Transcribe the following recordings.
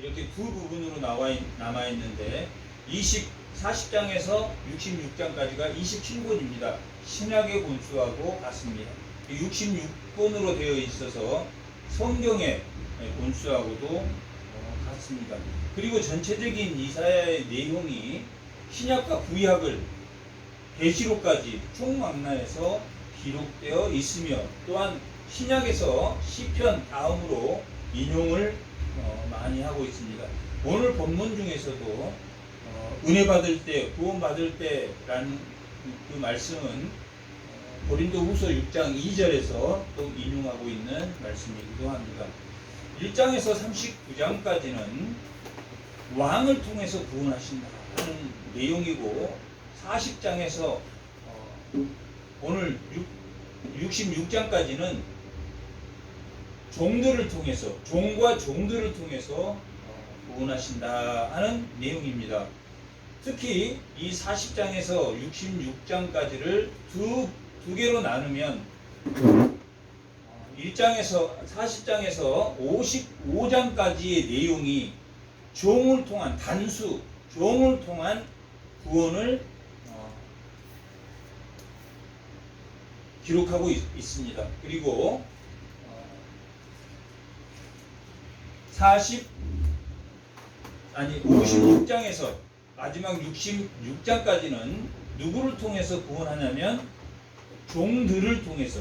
이렇게 두 부분으로 남아 있는데 40장에서 66장까지가 27권입니다. 신약의 본수하고 같습니다. 66권으로 되어 있어서 성경의 본수하고도 같습니다. 그리고 전체적인 이사야의 내용이 신약과 구약을 계시록까지 총망라해서 기록되어 있으며, 또한 신약에서 시편 다음으로 인용을 많이 하고 있습니다. 오늘 본문 중에서도 은혜 받을 때, 구원 받을 때라는 그 말씀은 고린도후서 6장 2절에서 또 인용하고 있는 말씀이기도 합니다. 1장에서 39장까지는 왕을 통해서 구원하신다 하는 내용이고, 40장에서 오늘 66장까지는 종들을 통해서, 종과 종들을 통해서 구원하신다 하는 내용입니다. 특히 이 40장에서 66장까지를 두 개로 나누면 40장에서 55장까지의 내용이 종을 통한, 단수 종을 통한 구원을 기록하고 있습니다. 그리고 56장에서 마지막 66장까지는 누구를 통해서 구원하냐면 종들을 통해서.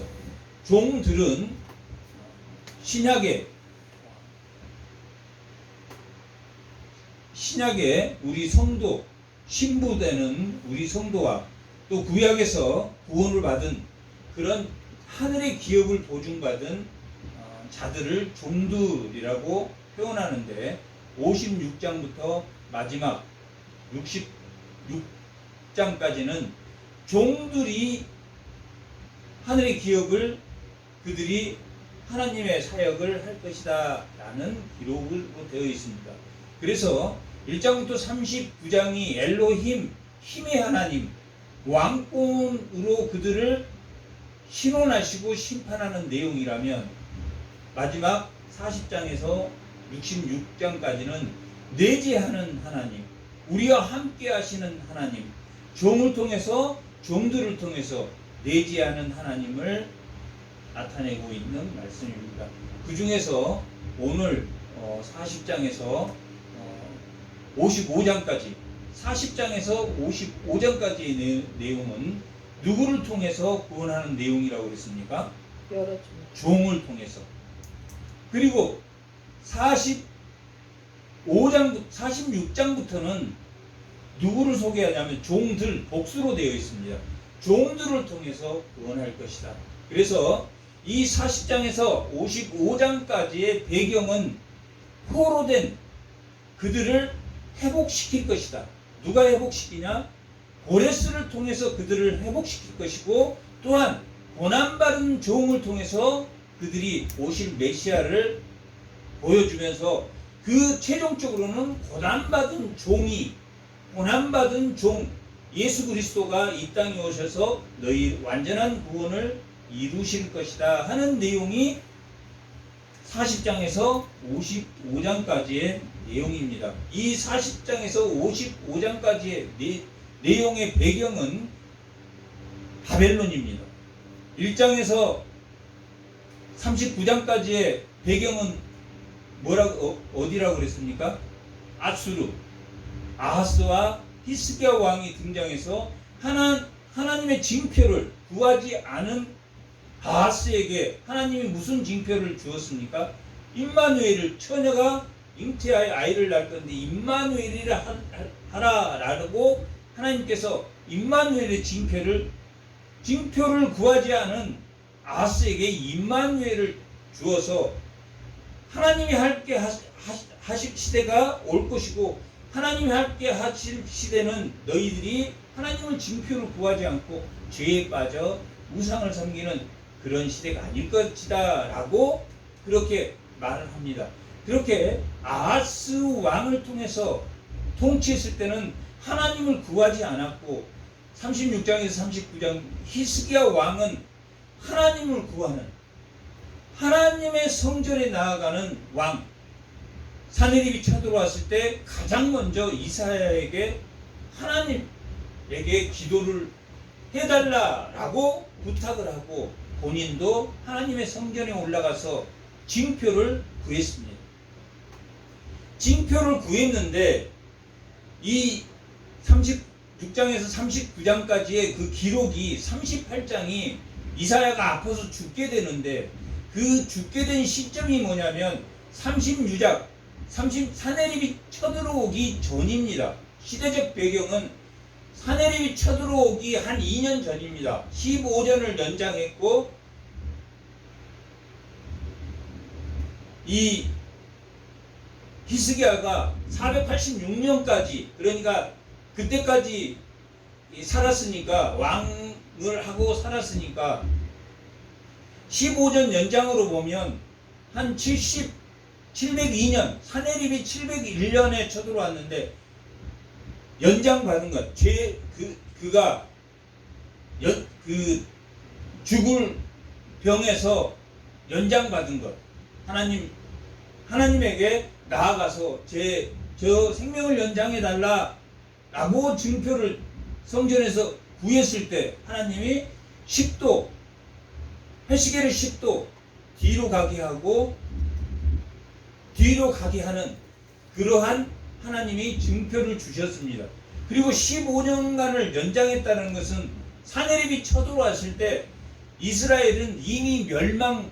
종들은 신약의 우리 성도, 신부되는 우리 성도와 또 구약에서 구원을 받은 그런 하늘의 기업을 보증받은 자들을 종들이라고 표현하는데, 56장부터 마지막 66장까지는 종들이 하늘의 기업을, 그들이 하나님의 사역을 할 것이다 라는 기록으로 되어 있습니다. 그래서 1장부터 39장이 엘로힘, 힘의 하나님, 왕권으로 그들을 신원하시고 심판하는 내용이라면, 마지막 40장에서 66장까지는 내재하는 하나님, 우리와 함께 하시는 하나님, 종을 통해서, 종들을 통해서 내재하는 하나님을 나타내고 있는 말씀입니다. 그 중에서 오늘 40장에서 55장까지, 40장에서 55장까지의 내용은 누구를 통해서 구원하는 내용이라고 그랬습니까? 여러 종을 통해서. 그리고 46장부터는 누구를 소개하냐면 종들, 복수로 되어 있습니다. 종들을 통해서 구원할 것이다. 그래서 이 40장에서 55장까지의 배경은 포로된 그들을 회복시킬 것이다. 누가 회복시키냐? 고레스를 통해서 그들을 회복시킬 것이고, 또한 고난받은 종을 통해서 그들이 오실 메시아를 보여주면서, 그 최종적으로는 고난받은 종 예수 그리스도가 이 땅에 오셔서 너희 완전한 구원을 이루실 것이다 하는 내용이 40장에서 55장까지의 내용입니다. 이 40장에서 55장까지의 내용의 배경은 바벨론입니다. 1장에서 39장까지의 배경은 어디라고 그랬습니까? 아수르, 아하스와 히스기야 왕이 등장해서 하나님의 징표를 구하지 않은 아하스에게 하나님이 무슨 징표를 주었습니까? 임마누엘을, 처녀가 잉태하여 아이를 낳을 건데 임마누엘이라 하라라고 하나님께서 임마누엘의 징표를 구하지 않은 아하스에게 임마누엘을 주어서 하나님이 함께 하실 시대가 올 것이고, 하나님이 함께 하실 시대는 너희들이 하나님을 징표를 구하지 않고 죄에 빠져 우상을 섬기는 그런 시대가 아닐 것이다 라고 그렇게 말을 합니다. 그렇게 아하스 왕을 통해서 통치했을 때는 하나님을 구하지 않았고, 36장에서 39장 히스기야 왕은 하나님을 구하는, 하나님의 성전에 나아가는 왕, 사내립이 쳐들어왔을 때 가장 먼저 이사야에게 하나님에게 기도를 해달라라고 부탁을 하고 본인도 하나님의 성전에 올라가서 징표를 구했습니다. 징표를 구했는데 이 36장에서 39장까지의 그 기록이 38장이 이사야가 아파서 죽게 되는데 그 죽게 된 시점이 뭐냐면 36장 사내립이 쳐들어오기 전입니다. 시대적 배경은 사내립이 쳐들어오기 한 2년 전입니다. 15년을 연장했고 이 히스기야가 486년까지 그러니까 그때까지 살았으니까 왕을 하고 살았으니까 15년 연장으로 보면 한 702년 사내립이 701년에 쳐들어왔는데 연장받은 것 그가 죽을 병에서 연장받은 것 하나님에게 나아가서 저 생명을 연장해 달라라고 증표를 성전에서 구했을 때 하나님이 10도 해시계를 10도 뒤로 가게 하는 그러한 하나님이 증표를 주셨습니다. 그리고 15년간을 연장했다는 것은 사내립이 쳐들어왔을 때 이스라엘은 이미 멸망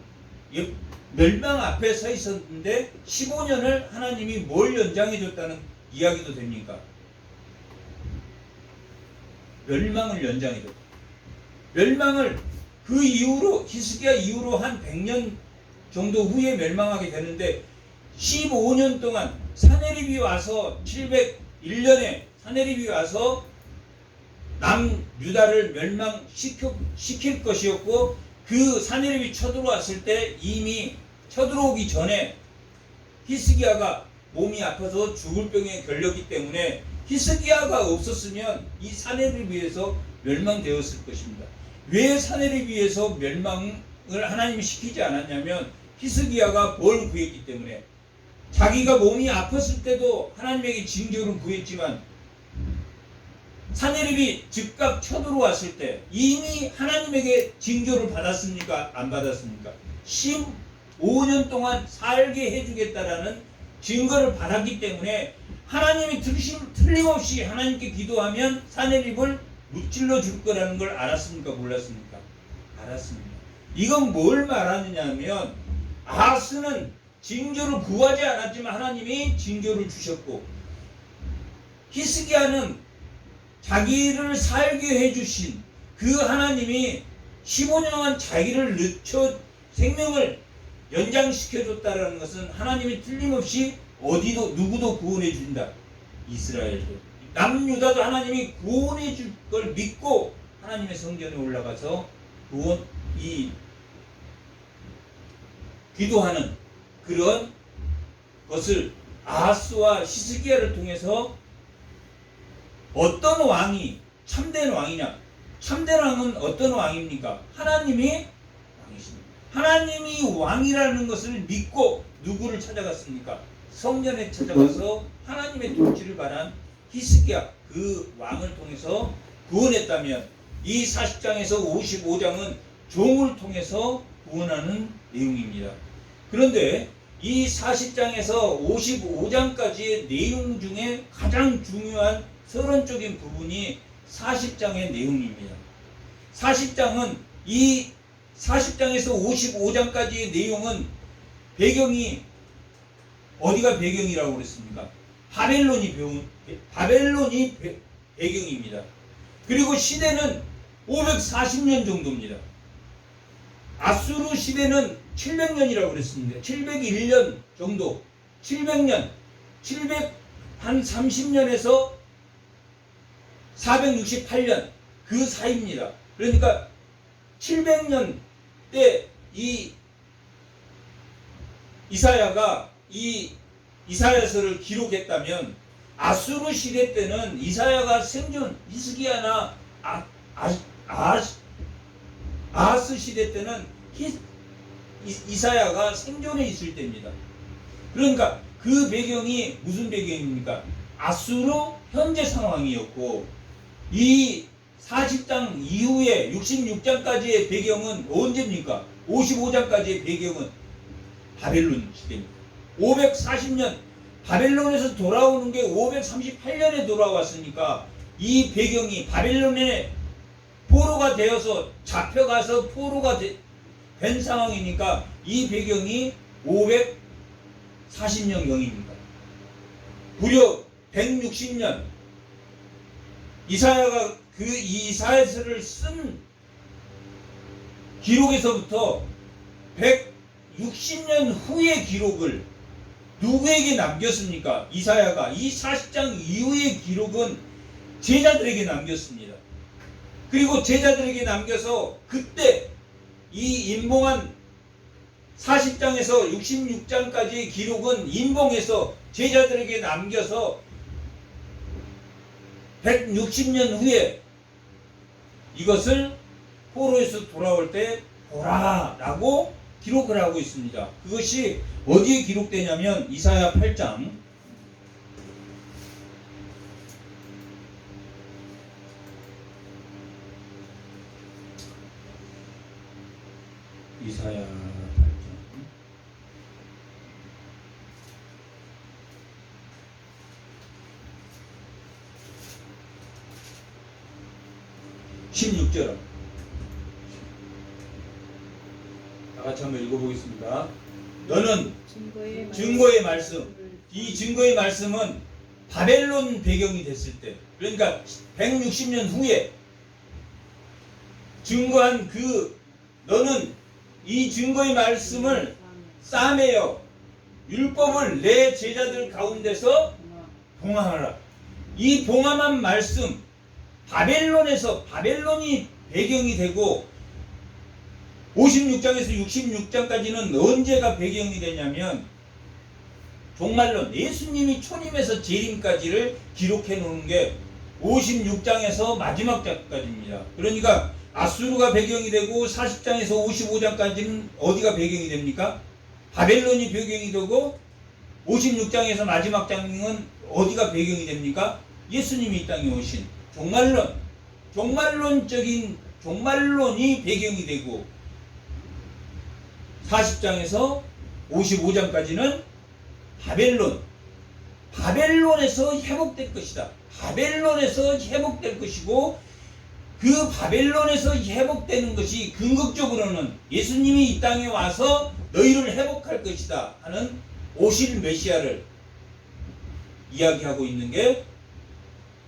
앞에 서 있었는데 15년을 하나님이 뭘 연장해 줬다는 이야기도 됩니까? 멸망을 연장해 줬다. 멸망을 그 이후로 히스기야 이후로 한 100년 정도 후에 멸망하게 되는데 15년 동안 사내립이 와서 701년에 사내립이 와서 남유다를 멸망시킬 것이었고 그 사내립이 쳐들어왔을 때 이미 쳐들어오기 전에 히스기야가 몸이 아파서 죽을 병에 걸렸기 때문에 히스기야가 없었으면 이 사내립에 의해서 멸망되었을 것입니다. 왜 사내립에 의해서 멸망을 하나님이 시키지 않았냐면 히스기야가 뭘 구했기 때문에 자기가 몸이 아팠을 때도 하나님에게 징조를 구했지만 사내립이 즉각 쳐들어왔을 때 이미 하나님에게 징조를 받았습니까? 안 받았습니까? 15년 동안 살게 해주겠다라는 증거를 받았기 때문에 하나님이 틀림없이 하나님께 기도하면 사내립을 무찔러 줄 거라는 걸 알았습니까? 몰랐습니까? 알았습니다. 이건 뭘 말하느냐면 아하스는 징조를 구하지 않았지만 하나님이 징조를 주셨고 히스기야는 자기를 살게 해주신 그 하나님이 15년간 자기를 늦춰 생명을 연장시켜줬다는 것은 하나님이 틀림없이 누구도 구원해 준다. 이스라엘도 남유다도 하나님이 구원해 줄 걸 믿고 하나님의 성전에 올라가서 기도하는 그런 것을 아하스와 히스기야를 통해서 어떤 왕이 참된 왕이냐? 참된 왕은 어떤 왕입니까? 하나님이 왕이십니다. 하나님이 왕이라는 것을 믿고 누구를 찾아갔습니까? 성전에 찾아가서 하나님의 통치를 바란 히스기야 그 왕을 통해서 구원했다면 이 40장에서 55장은 종을 통해서 구원하는 내용입니다. 그런데 이 40장에서 55장까지의 내용 중에 가장 중요한 서론적인 부분이 40장의 내용입니다. 40장은 이 40장에서 55장까지의 내용은 배경이 어디가 배경이라고 그랬습니까? 바벨론이 배경입니다. 그리고 시대는 540년 정도입니다. 아수르 시대는 700년이라고 그랬습니다. 701년 정도, 700년, 730년에서 468년 그 사이입니다. 그러니까 700년 때 이 이사야가 이 이사야서를 기록했다면 아수르 시대 때는 이사야가 생존 히스기야나 아하스 시대 때는 이사야가 생존해 있을 때입니다. 그러니까 그 배경이 무슨 배경입니까? 아수르 현재 상황이었고, 이 40장 이후에 66장까지의 배경은 언제입니까? 55장까지의 배경은 바벨론 시대입니다. 540년 바벨론에서 돌아오는 게 538년에 돌아왔으니까 이 배경이 바벨론의 포로가 되어서 잡혀가서 포로가 된 상황이니까 이 배경이 540년경입니다. 무려 160년 이사야가 그 이사야서를 쓴 기록에서부터 160년 후의 기록을 누구에게 남겼습니까? 이사야가 이 40장 이후의 기록은 제자들에게 남겼습니다. 그리고 제자들에게 남겨서 그때 이 인봉한 40장에서 66장까지의 기록은 인봉해서 제자들에게 남겨서 160년 후에 이것을 포로에서 돌아올 때 보라라고 기록을 하고 있습니다. 그것이 어디에 기록되냐면 이사야 8장 이사야 8장 16절 다 같이 한번 읽어보겠습니다. 너는 증거의 말씀, 이 증거의 말씀은 바벨론 배경이 됐을 때, 그러니까 160년 후에 증거한 너는 이 증거의 말씀을 싸매어 율법을 내 제자들 가운데서 봉함하라. 이 봉함한 말씀 바벨론이 배경이 되고 56장에서 66장까지는 언제가 배경이 되냐면 종말론 예수님이 초림에서 재림까지를 기록해 놓은 게 56장에서 마지막 장까지입니다. 그러니까 아수르가 배경이 되고 40장에서 55장까지는 어디가 배경이 됩니까? 바벨론이 배경이 되고 56장에서 마지막 장은 어디가 배경이 됩니까? 예수님이 이 땅에 오신 종말론이 배경이 되고 40장에서 55장까지는 바벨론에서 회복될 것이다. 바벨론에서 회복될 것이고 그 바벨론에서 회복되는 것이 궁극적으로는 예수님이 이 땅에 와서 너희를 회복할 것이다 하는 오실 메시아를 이야기하고 있는 게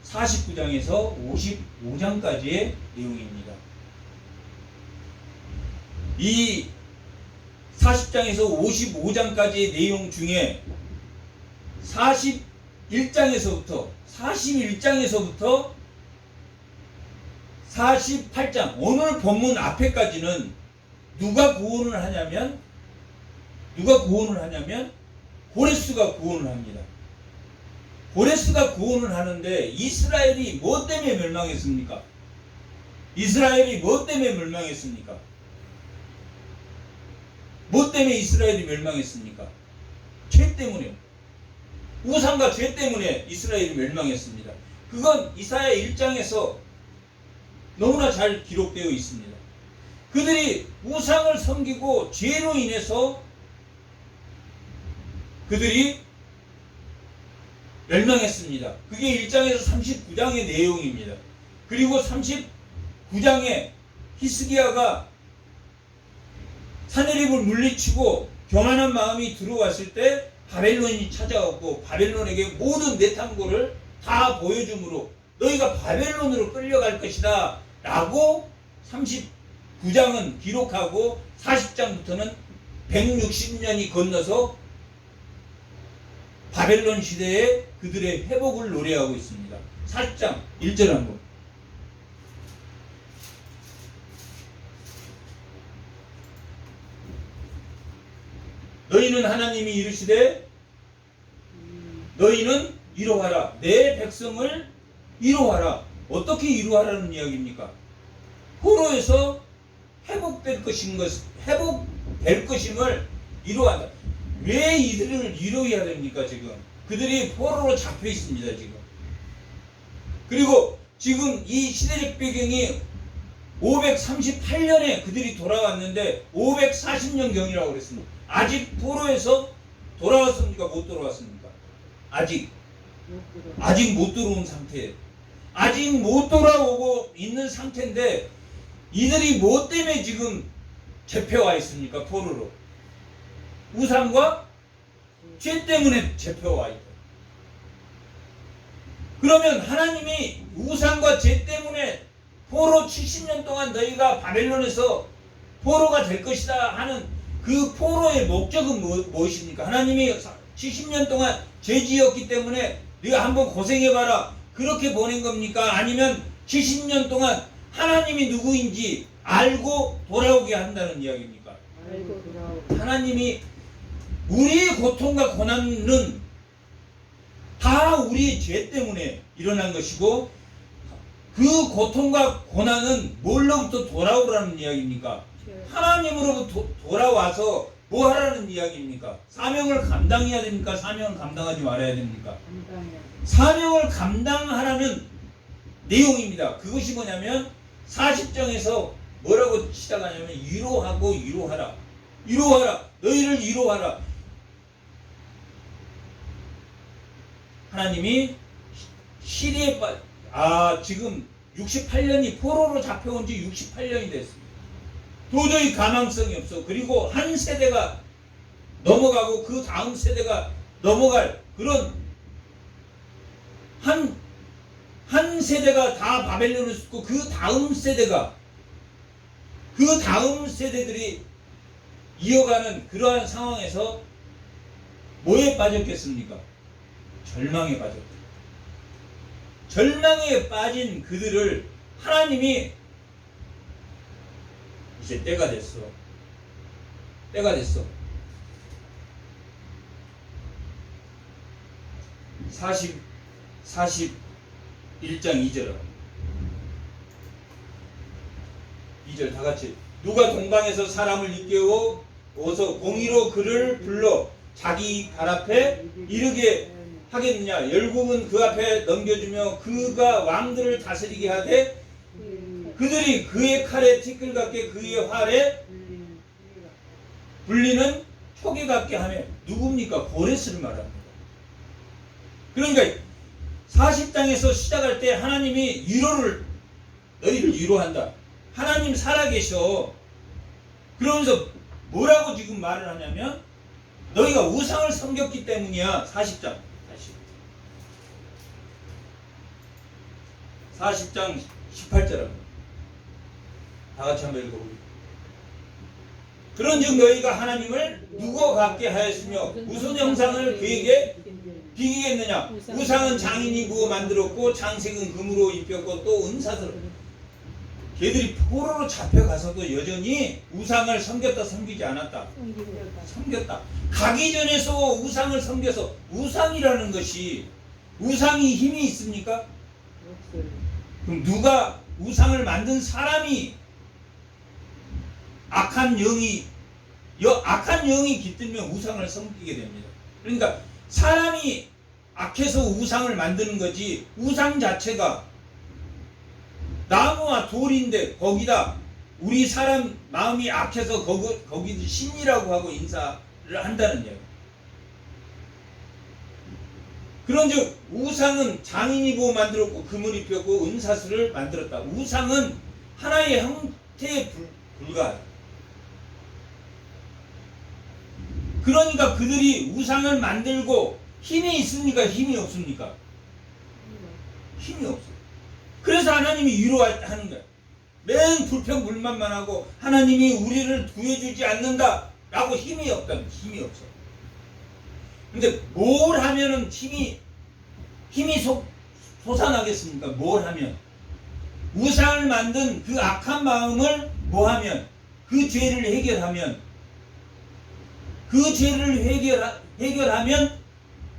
49장에서 55장까지의 내용입니다. 이 40장에서 55장까지의 내용 중에 41장에서부터 48장 오늘 본문 앞에까지는 누가 구원을 하냐면 고레스가 구원을 합니다. 고레스가 구원을 하는데 이스라엘이 뭐 때문에 멸망했습니까? 뭐 때문에 이스라엘이 멸망했습니까? 죄 때문에요. 우상과 죄 때문에 이스라엘이 멸망했습니다. 그건 이사야 1장에서 너무나 잘 기록되어 있습니다. 그들이 우상을 섬기고 죄로 인해서 그들이 멸망했습니다. 그게 1장에서 39장의 내용입니다. 그리고 39장에 히스기야가 사내립을 물리치고 교만한 마음이 들어왔을 때 바벨론이 찾아왔고 바벨론에게 모든 내탐고를 다 보여주므로 너희가 바벨론으로 끌려갈 것이다 라고 39장은 기록하고 40장부터는 160년이 건너서 바벨론 시대에 그들의 회복을 노래하고 있습니다. 40장 1절 한번 너희는 하나님이 이르시되 너희는 이루하라. 내 백성을 이루하라. 어떻게 이루하라는 이야기입니까? 포로에서 회복될 것임을 이루한다. 왜 이들을 위로해야 됩니까? 지금 그들이 포로로 잡혀 있습니다. 지금. 그리고 지금 이 시대적 배경이 538년에 그들이 돌아왔는데 540년경이라고 그랬습니다. 아직 포로에서 돌아왔습니까? 못 돌아왔습니까? 아직 못 들어온 상태예요. 아직 못 돌아오고 있는 상태인데 이들이 뭐 때문에 지금 잡혀와 있습니까? 포로로. 우상과 죄 때문에 잡혀와 있다. 그러면 하나님이 우상과 죄 때문에 포로 70년 동안 너희가 바벨론에서 포로가 될 것이다 하는 그 포로의 목적은 무엇입니까? 하나님이 70년 동안 죄 지었기 때문에 네가 한번 고생해봐라 그렇게 보낸 겁니까? 아니면 70년 동안 하나님이 누구인지 알고 돌아오게 한다는 이야기입니까? 하나님이 우리의 고통과 고난은 다 우리의 죄 때문에 일어난 것이고 그 고통과 고난은 뭘로부터 돌아오라는 이야기입니까? 하나님으로부터 돌아와서 뭐 하라는 이야기입니까? 사명을 감당해야 됩니까? 사명을 감당하지 말아야 됩니까? 사명을 감당하라는 내용입니다. 그것이 뭐냐면 40장에서 뭐라고 시작하냐면 위로하고 위로하라. 위로하라. 너희를 위로하라. 하나님이 시리에 지금 68년이 포로로 잡혀온 지 68년이 됐습니다. 도저히 가망성이 없어. 그리고 한 세대가 넘어가고 그 다음 세대가 넘어갈 그런 한 세대가 다 바벨론을 쏟고 그 다음 세대들이 이어가는 그러한 상황에서 뭐에 빠졌겠습니까? 절망에 빠졌다. 절망에 빠진 그들을 하나님이 이제 때가 됐어. 41장 2절. 2절 다 같이. 누가 동방에서 사람을 일깨워 어서 공의로 그를 불러 자기 발 앞에 이르게 하겠느냐. 열국은 그 앞에 넘겨주며 그가 왕들을 다스리게 하되 그들이 그의 칼에 티끌 같게 그의 활에 불리는 초계 같게 하며 누굽니까? 고레스를 말합니다. 그러니까 40장에서 시작할 때 하나님이 너희를 위로한다. 하나님 살아계셔. 그러면서 뭐라고 지금 말을 하냐면 너희가 우상을 섬겼기 때문이야. 40장 18절 다 같이 한번 읽어보겠습니다. 그런즉 너희가 하나님을 누구 같게 하였으며 무슨 형상을 그에게 비기겠느냐. 우상은 장인이 부어 만들었고 장색은 금으로 입혔고 또 은사스러. 걔들이 포로로 잡혀가서도 여전히 우상을 섬겼다 섬기지 않았다. 섬겼다. 가기 전에서 우상을 섬겨서 우상이라는 것이 우상이 힘이 있습니까? 그럼 누가 우상을 만든 사람이 악한 영이 깃들면 우상을 섬기게 됩니다. 그러니까 사람이 악해서 우상을 만드는 거지 우상 자체가 나무와 돌인데 거기다 우리 사람 마음이 악해서 거기도 신이라고 하고 인사를 한다는 얘기예요. 그런즉 우상은 장인이 부어 만들었고 금을 입혔고 은사슬을 만들었다. 우상은 하나의 형태에 불과하다. 그러니까 그들이 우상을 만들고 힘이 있습니까? 힘이 없습니까? 힘이 없어요. 그래서 하나님이 위로하는 거야. 맨 불평불만만 하고 하나님이 우리를 구해주지 않는다 라고 힘이 없다. 힘이 없어. 근데 뭘 하면은 힘이 솟아나겠습니까? 뭘 하면? 우상을 만든 그 악한 마음을 뭐 하면? 그 죄를 해결하면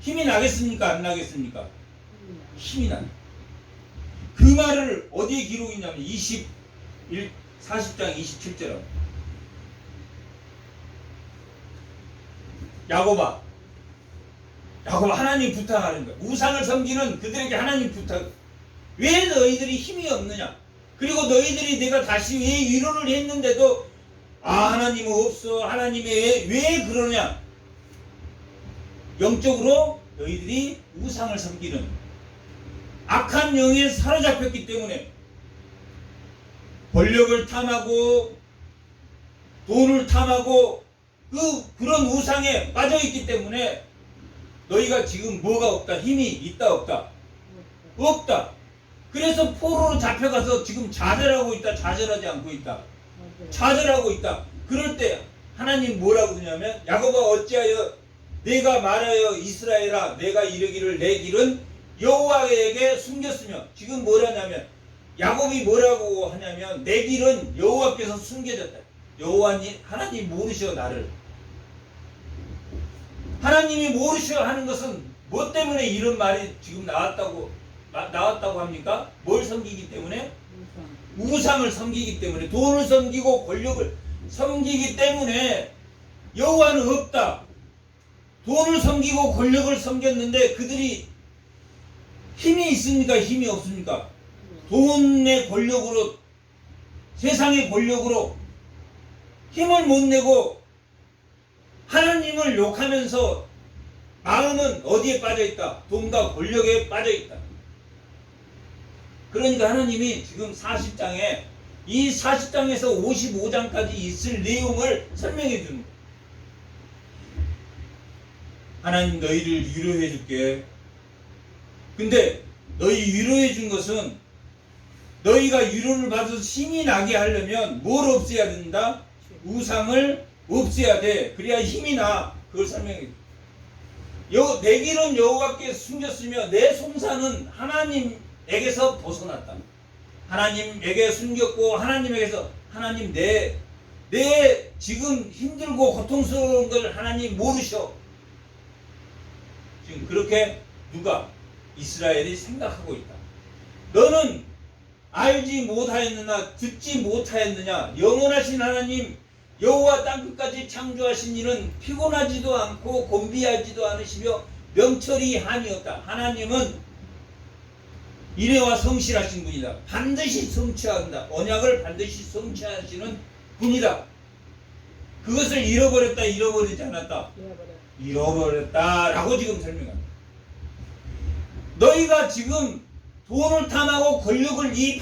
힘이 나겠습니까? 안 나겠습니까? 힘이 나. 그 말을 어디에 기록이냐면 40장 27절. 야곱아, 하나님 부탁하는 거야. 우상을 섬기는 그들에게 하나님 부탁. 왜 너희들이 힘이 없느냐? 그리고 너희들이 내가 다시 왜 위로를 했는데도 하나님은 없어. 하나님이 왜 그러냐? 영적으로 너희들이 우상을 섬기는 악한 영에 사로잡혔기 때문에 권력을 탐하고 돈을 탐하고 그런 우상에 빠져있기 때문에 너희가 지금 뭐가 없다? 힘이 있다 없다? 없다. 그래서 포로로 잡혀가서 지금 좌절하고 있다. 좌절하지 않고 있다. 좌절하고 있다. 그럴 때 하나님 뭐라고 그러냐면 야곱아 어찌하여 내가 말하여 이스라엘아 내가 이르기를 내 길은 여호와에게 숨겼으며 지금 뭐라냐면 야곱이 뭐라고 하냐면 내 길은 여호와께서 숨겨졌다. 여호와님 하나님 모르셔 나를. 하나님이 모르셔 하는 것은 뭐 때문에 이런 말이 지금 나왔다고 합니까? 뭘 섬기기 때문에? 우상을 섬기기 때문에 돈을 섬기고 권력을 섬기기 때문에 여호와는 없다. 돈을 섬기고 권력을 섬겼는데 그들이 힘이 있습니까? 힘이 없습니까? 돈의 권력으로 세상의 권력으로 힘을 못 내고 하나님을 욕하면서 마음은 어디에 빠져있다? 돈과 권력에 빠져있다. 그러니까 하나님이 지금 40장에 이 40장에서 55장까지 있을 내용을 설명해 주는 거예요. 하나님 너희를 위로해 줄게. 근데 너희 위로해 준 것은 너희가 위로를 받아서 힘이 나게 하려면 뭘 없애야 된다? 우상을 없애야 돼. 그래야 힘이 나. 그걸 설명해. 내 길은 여호와께 숨겼으며 내 송사는 하나님에게서 벗어났다. 하나님에게 숨겼고 하나님에게서 하나님 내 지금 힘들고 고통스러운 걸 하나님 모르셔. 지금 그렇게 누가? 이스라엘이 생각하고 있다. 너는 알지 못하였느냐 듣지 못하였느냐 영원하신 하나님 여호와 땅끝까지 창조하신 이는 피곤하지도 않고 곤비하지도 않으시며 명철이 한이 없다. 하나님은 인애와 성실하신 분이다. 반드시 성취한다. 언약을 반드시 성취하시는 분이다. 그것을 잃어버리지 않았다. 잃어버렸다라고 지금 설명합니다. 너희가 지금 돈을 탐하고 권력을 이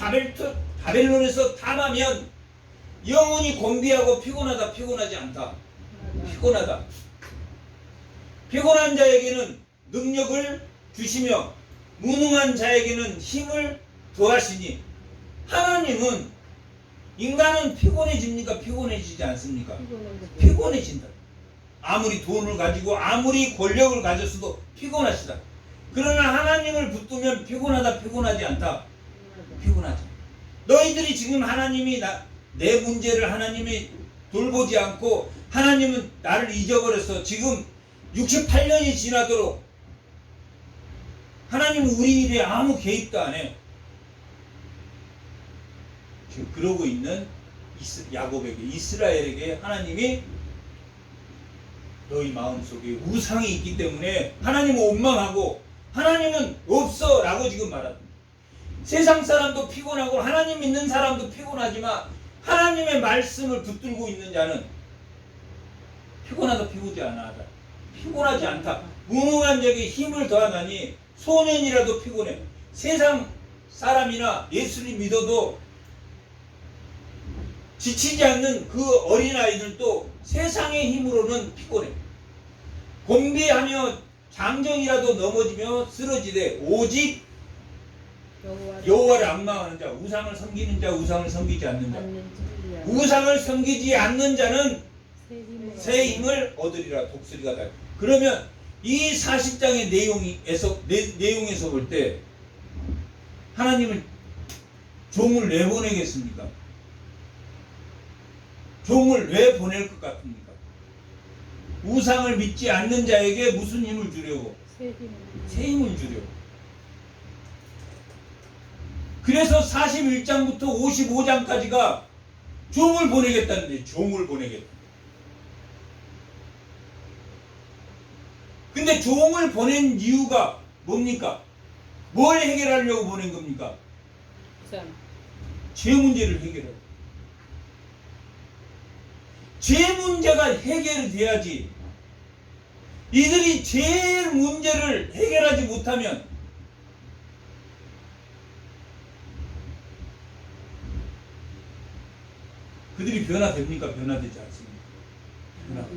바벨론에서 탐하면 영혼이 곤비하고 피곤하다. 피곤하지 않다. 피곤하다. 피곤한 자에게는 능력을 주시며 무능한 자에게는 힘을 더하시니 하나님은 인간은 피곤해집니까? 피곤해지지 않습니까? 피곤해진다. 아무리 돈을 가지고 아무리 권력을 가졌어도 피곤하시다. 그러나 하나님을 붙들면 피곤하다. 피곤하지 않다. 피곤하죠. 너희들이 지금 하나님이 내 문제를 하나님이 돌보지 않고 하나님은 나를 잊어버렸어. 지금 68년이 지나도록 하나님은 우리 일에 아무 개입도 안 해. 지금 그러고 있는 야곱에게 이스라엘에게 하나님이 너희 마음속에 우상이 있기 때문에 하나님을 원망하고 하나님은 없어 라고 지금 말합니다. 세상 사람도 피곤하고 하나님 믿는 사람도 피곤하지만 하나님의 말씀을 붙들고 있는 자는 피곤하다. 피곤하지 않다. 무능한 자에게 힘을 더하다니 소년이라도 피곤해. 세상 사람이나 예수를 믿어도 지치지 않는 그 어린아이들도 세상의 힘으로는 피곤해. 곤비하며 장정이라도 넘어지며 쓰러지되 오직 여호와를 앙망하는 자, 우상을 섬기는 자, 우상을 섬기지 않는 자. 우상을 섬기지 않는 자는 새 힘을 얻으리라. 독수리가 다. 그러면 이 40장의 내용에서 볼 때 하나님은 종을 왜 보내겠습니까? 종을 왜 보낼 것 같습니까? 우상을 믿지 않는 자에게 무슨 힘을 주려고? 새 힘을 주려고. 그래서 41장부터 55장까지가 종을 보내겠다는데 종을 보내겠다. 근데 종을 보낸 이유가 뭡니까? 뭘 해결하려고 보낸 겁니까? 죄 문제를 해결해. 죄 문제가 해결이 돼야지. 이들이 죄 문제를 해결하지 못하면 그들이 변화됩니까? 변화되지 않습니까?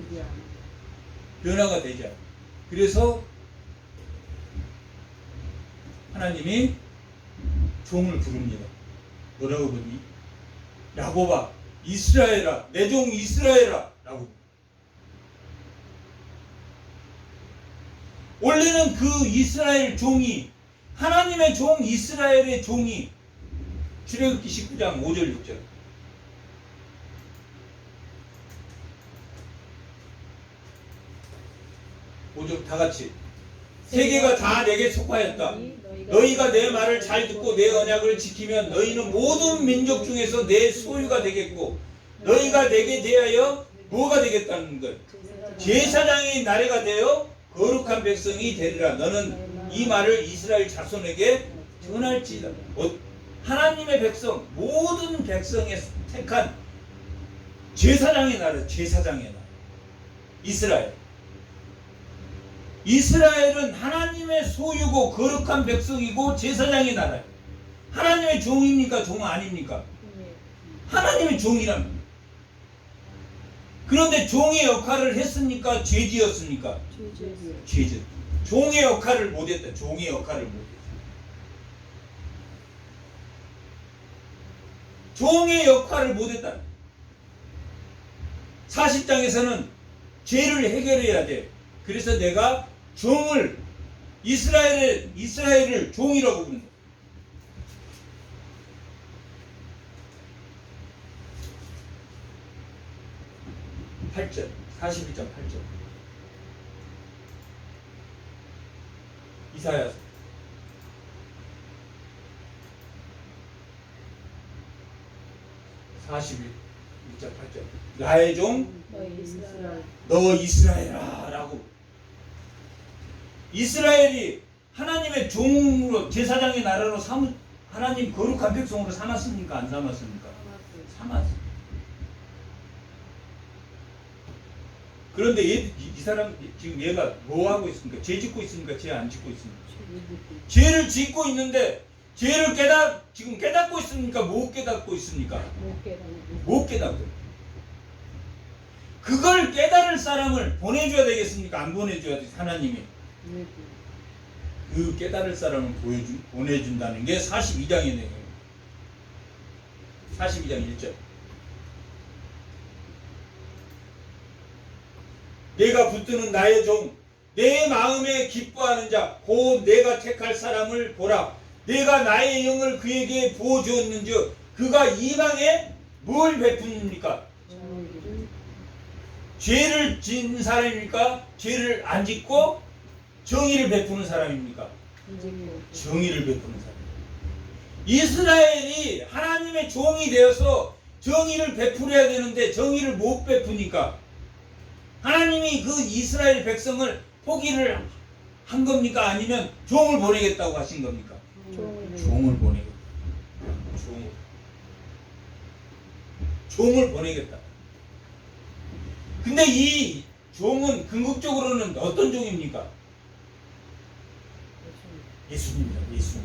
변화가 되지 않아요. 그래서 하나님이 종을 부릅니다. 뭐라고 부르니? 야곱아, 이스라엘아, 내 종 이스라엘아 라고. 원래는 그 이스라엘 종이, 하나님의 종 이스라엘의 종이, 출애굽기 19장 5절 6절, 다 같이. 세계가 다 내게 속하였다. 너희가 내 말을 잘 듣고 내 언약을 지키면 너희는 모든 민족 중에서 내 소유가 되겠고, 너희가 내게 대하여 뭐가 되겠다는 것? 제사장의 나라가 되어 거룩한 백성이 되리라. 너는 이 말을 이스라엘 자손에게 전할지다. 하나님의 백성, 모든 백성의 택한 제사장의 나라, 제사장의 나라. 이스라엘. 이스라엘은 하나님의 소유고 거룩한 백성이고 제사장의 나라예요. 하나님의 종입니까? 종 아닙니까? 하나님의 종이랍니다. 그런데 종의 역할을 했습니까? 죄지었습니까? 죄지. 종의 역할을 못했다. 종의 역할을 못했다. 종의 역할을 못했다. 40장에서는 죄를 해결해야 돼. 그래서 내가 종을, 이스라엘을 종이라고 부른다. 8절, 41장 8절. 이사야 41장 8절. 나의 종 너 이스라엘아 라고. 이스라엘이 하나님의 종으로, 제사장의 나라로 하나님 거룩한 백성으로 삼았습니까? 안 삼았습니까? 삼았어요. 그런데 이 사람 지금 얘가 뭐 하고 있습니까? 죄 짓고 있습니까? 죄 안 짓고 있습니까? 죄를 짓고 있는데 죄를 지금 깨닫고 있습니까? 못 깨닫고 있습니까? 못 깨닫고. 그걸 깨달을 사람을 보내줘야 되겠습니까? 안 보내줘야 돼, 하나님이. 그 깨달을 사람을 보내준다는 게 42장의 내용이에요. 42장 1절. 내가 붙드는 나의 종, 내 마음에 기뻐하는 자, 곧 내가 택할 사람을 보라. 내가 나의 영을 그에게 부어주었는즉 그가 이방에 뭘 베풉니까? 죄를 지은 사람입니까? 죄를 안 짓고 정의를 베푸는 사람입니까? 정의를 베푸는 사람. 이스라엘이 하나님의 종이 되어서 정의를 베풀어야 되는데 정의를 못 베푸니까 하나님이 그 이스라엘 백성을 포기를 한 겁니까? 아니면 종을 보내겠다고 하신 겁니까? 종을 보내겠다. 종을 보내겠다. 근데 이 종은 궁극적으로는 어떤 종입니까? 예수님입니다. 예수.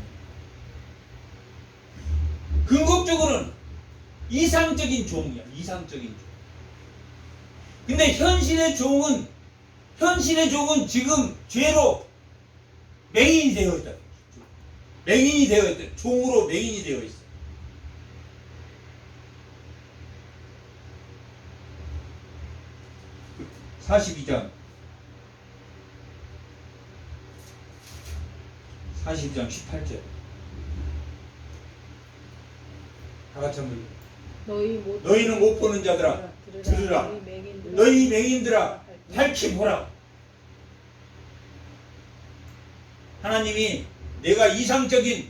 궁극적으로는 이상적인 종이야. 이상적인 종. 근데 현실의 종은 지금 죄로 맹인이 되어 있다. 맹인이 되어 있다. 종으로 맹인이 되어 있어. (42장) 18절. 다 같이 한번. 너희는 못 보는 자들아 들으라. 너희 맹인들아 밝히 보라. 하나님이 내가 이상적인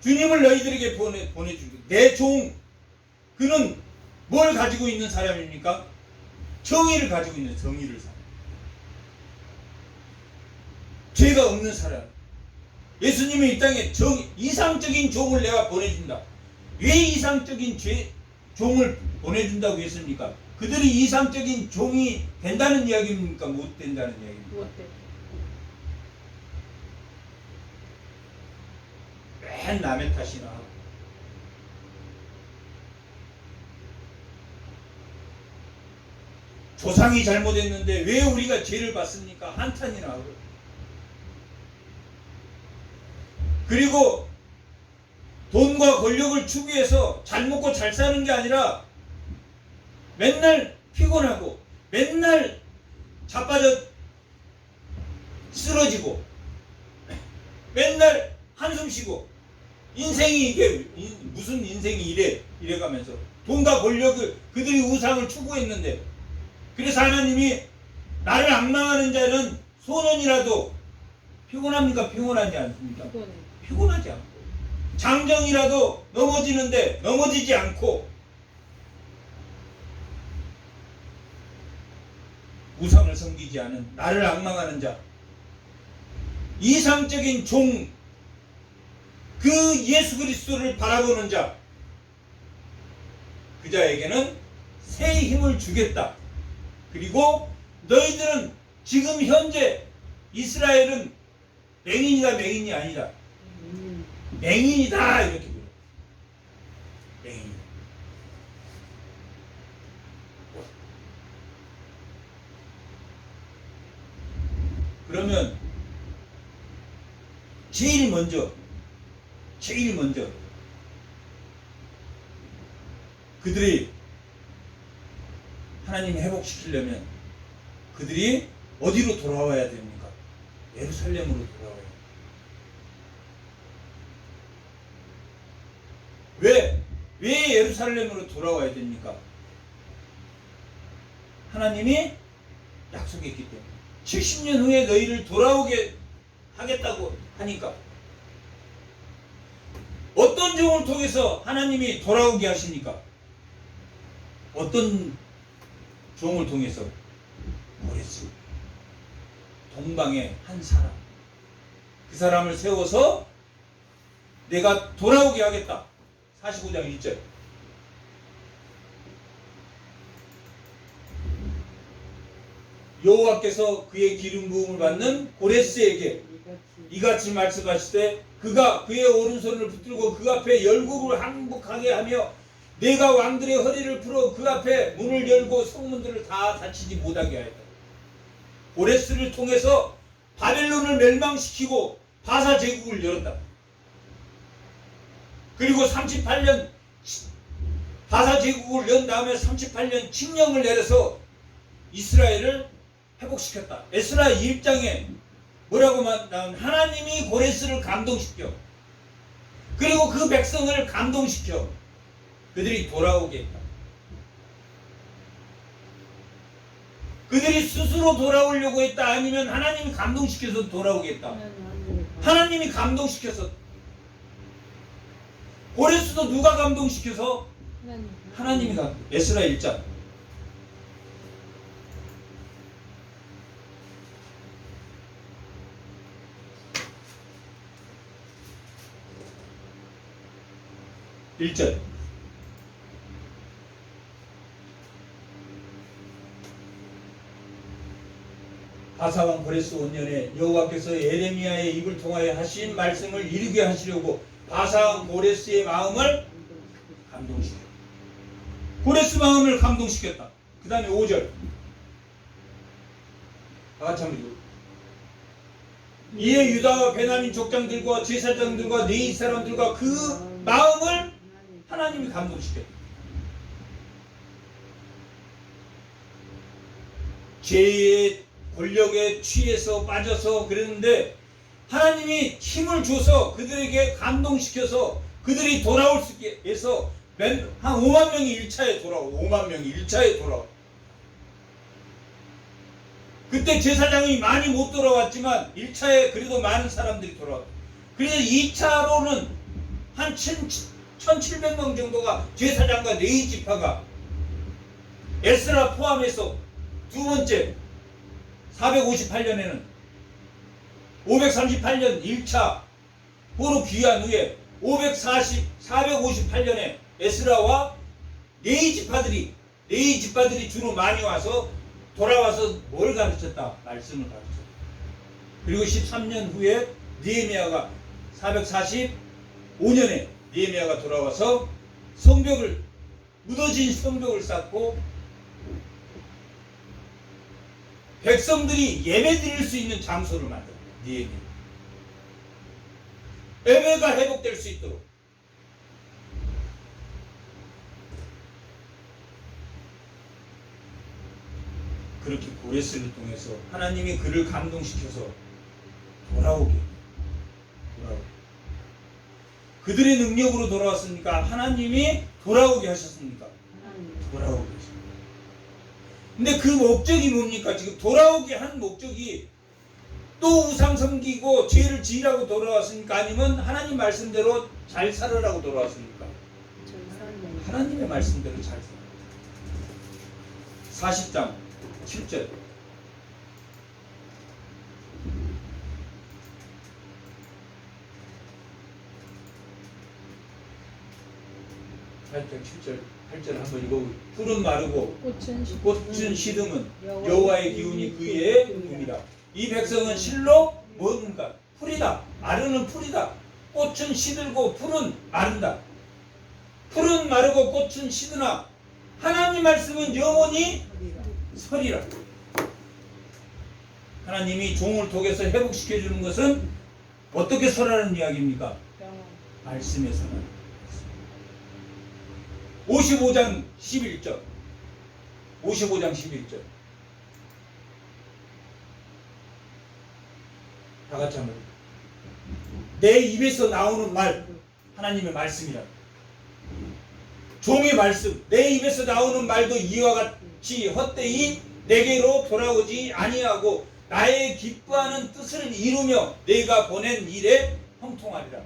주님을 너희들에게 보내주고, 내 종, 그는 뭘 가지고 있는 사람입니까? 정의를 가지고 있는, 정의를. 죄가 없는 사람. 예수님이 이 땅에 이상적인 종을 내가 보내준다. 왜 이상적인 종을 보내준다고 했습니까? 그들이 이상적인 종이 된다는 이야기입니까? 못 된다는 이야기입니까? 못 돼. 맨 남의 탓이나 하고. 조상이 잘못했는데 왜 우리가 죄를 받습니까? 한탄이나 하고. 그리고 돈과 권력을 추구해서 잘 먹고 잘 사는 게 아니라 맨날 피곤하고 맨날 자빠져 쓰러지고 맨날 한숨 쉬고 인생이 이게 무슨 인생이 이래가면서 돈과 권력을 그들이 우상을 추구했는데, 그래서 하나님이 나를 앙망하는 자는 소년이라도 피곤합니까? 피곤하지 않습니까? 피곤하지 않고 장정이라도 넘어지는데 넘어지지 않고 우상을 섬기지 않은 나를 앙망하는 자, 이상적인 종, 그 예수 그리스도를 바라보는 자, 그 자에게는 새 힘을 주겠다. 그리고 너희들은 지금 현재 이스라엘은 맹인이다, 맹인이 아니다. 맹인이다, 이렇게 불러요. 맹인. 그러면 제일 먼저 그들이 하나님이 회복시키려면 그들이 어디로 돌아와야 됩니까? 예루살렘으로 돌아와야 돼요. 왜 예루살렘으로 돌아와야 됩니까? 하나님이 약속했기 때문에 70년 후에 너희를 돌아오게 하겠다고 하니까. 어떤 종을 통해서 하나님이 돌아오게 하십니까? 어떤 종을 통해서? 고레스, 동방의 한 사람, 그 사람을 세워서 내가 돌아오게 하겠다. 49장 1절. 여호와께서 그의 기름 부음을 받는 고레스에게 이같이 말씀하실 때 그가 그의 오른손을 붙들고 그 앞에 열국을 항복하게 하며 내가 왕들의 허리를 풀어 그 앞에 문을 열고 성문들을 다 닫히지 못하게 하였다. 고레스를 통해서 바벨론을 멸망시키고 바사 제국을 열었다. 그리고 38년 바사 제국을 연 다음에 38년 칙령을 내려서 이스라엘을 회복시켰다. 에스라 1장에 뭐라고 나온? 하나님이 고레스를 감동시켜. 그리고 그 백성을 감동시켜. 그들이 돌아오게 했다. 그들이 스스로 돌아오려고 했다. 아니면 하나님이 감동시켜서 돌아오게 했다. 하나님이 감동시켜서. 고레스도 누가 감동시켜서? 하나님이 감동. 에스라 1장. (1절) 바사왕 고레스 5년에 여호와께서 예레미야의 입을 통하여 하신 말씀을 이루게 하시려고 바사왕 고레스의 마음을 감동시켰다. 고레스 마음을 감동시켰다. 그 다음에 5절 다같이 한번 읽어. 이에 유다와 베냐민 족장들과 제사장들과 네이 사람들과 그 마음을 하나님이 감동시켰다. 죄의 권력에 취해서 빠져서 그랬는데 하나님이 힘을 줘서 그들에게 감동시켜서 그들이 돌아올 수 있게 해서 한 5만 명이 1차에 돌아오고 5만 명이 1차에 돌아오고. 그때 제사장이 많이 못 돌아왔지만 1차에 그래도 많은 사람들이 돌아왔고, 그래서 2차로는 한 1700명 정도가 제사장과 네이 지파가 에스라 포함해서 두 번째 458년에는 538년 1차 포로 귀환 후에 458년에 에스라와 네 지파들이 주로 많이 와서 돌아와서 뭘 가르쳤다? 말씀을 가르쳤다. 그리고 13년 후에 느헤미야가 445년에 느헤미야가 돌아와서 성벽을 무너진 성벽을 쌓고 백성들이 예배드릴 수 있는 장소를 만들었다. 느헤미야. 예배가 회복될 수 있도록. 그렇게 고레스를 통해서 하나님이 그를 감동시켜서 돌아오게. 그들의 능력으로 돌아왔습니까? 하나님이 돌아오게 하셨습니까? 돌아오게 하셨습니다. 근데 그 목적이 뭡니까? 지금 돌아오게 한 목적이 또 우상 섬기고 죄를 지으라고 돌아왔습니까? 아니면 하나님 말씀대로 잘 살으라고 돌아왔습니까? 하나님의 말씀대로 잘 살아라. 40장 7절. 살짝 7절 8절 한번 읽어보세요. 풀은 마르고 꽃은 시듬은 여호와의 기운이 그의 붐이라. 이 백성은 실로 뭔가 풀이다. 마르는 풀이다. 꽃은 시들고 풀은 마른다. 풀은 마르고 꽃은 시드나 하나님 말씀은 영원히 서리라. 하나님이 종을 통해서 회복시켜주는 것은 어떻게 설하는 이야기입니까? 말씀에 설하는. 55장 11절. 55장 11절. 다 같이 한번. 내 입에서 나오는 말, 하나님의 말씀이라. 종의 말씀, 내 입에서 나오는 말도 이와 같이 헛되이 내게로 돌아오지 아니하고 나의 기뻐하는 뜻을 이루며 내가 보낸 일에 형통하리라.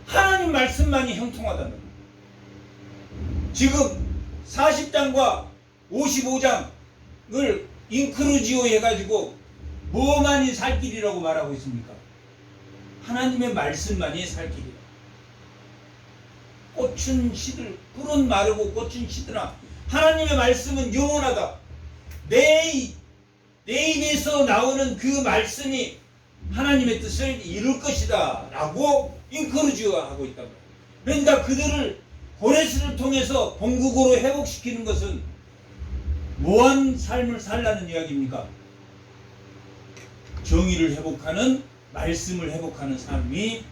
하나님 말씀만이 형통하다는 거예요. 지금 40장과 55장을 인크루지오 해가지고 뭐만이 살 길이라고 말하고 있습니까? 하나님의 말씀만이 살 길이다. 꽃은 시들, 뿔은 마르고 꽃은 시드나 하나님의 말씀은 영원하다. 내 입에서 나오는 그 말씀이 하나님의 뜻을 이룰 것이다 라고 인크루지오가 하고 있다고. 그러니까 그들을 고레스를 통해서 본국으로 회복시키는 것은 무한 삶을 살라는 이야기입니까? 정의를 회복하는, 말씀을 회복하는 삶이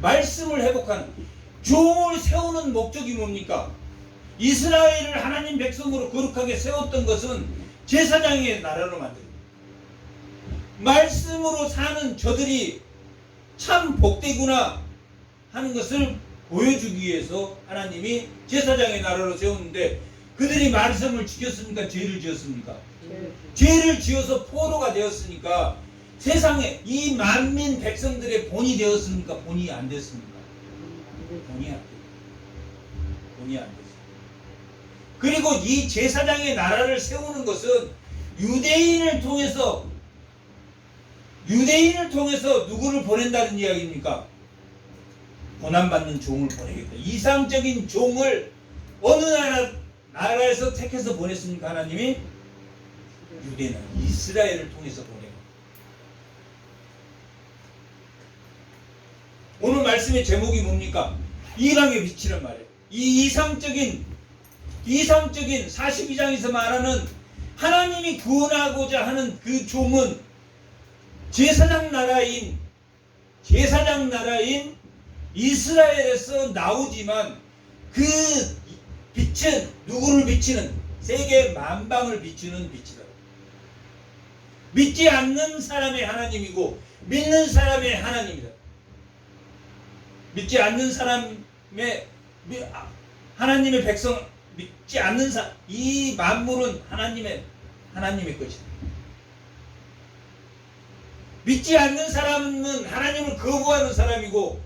말씀을 회복하는 종을 세우는 목적이 뭡니까? 이스라엘을 하나님 백성으로 거룩하게 세웠던 것은 제사장의 나라로 만듭니다. 말씀으로 사는 저들이 참 복되구나 하는 것을 보여주기 위해서 하나님이 제사장의 나라로 세웠는데 그들이 말씀을 지켰습니까? 죄를 지었습니까? 죄를 지어서 포로가 되었으니까 세상에 이 만민 백성들의 본이 되었습니까? 본이 안 됐습니까? 본이 안 됐습니다. 본이 안 됐습니다. 그리고 이 제사장의 나라를 세우는 것은 유대인을 통해서 누구를 보낸다는 이야기입니까? 고난받는 종을 보내겠다. 이상적인 종을 어느 나라에서 택해서 보냈습니까? 하나님이 유대인 이스라엘을 통해서 보내고. 오늘 말씀의 제목이 뭡니까? 이방의 빛이란 말이에요. 이 이상적인 42장에서 말하는 하나님이 구원하고자 하는 그 종은 제사장 나라인 이스라엘에서 나오지만 그 빛은 누구를 비치는? 세계 만방을 비추는 빛이다. 믿지 않는 사람의 하나님이고 믿는 사람의 하나님이다. 믿지 않는 사람의 하나님의 백성, 믿지 않는 이 만물은 하나님의 것이다. 믿지 않는 사람은 하나님을 거부하는 사람이고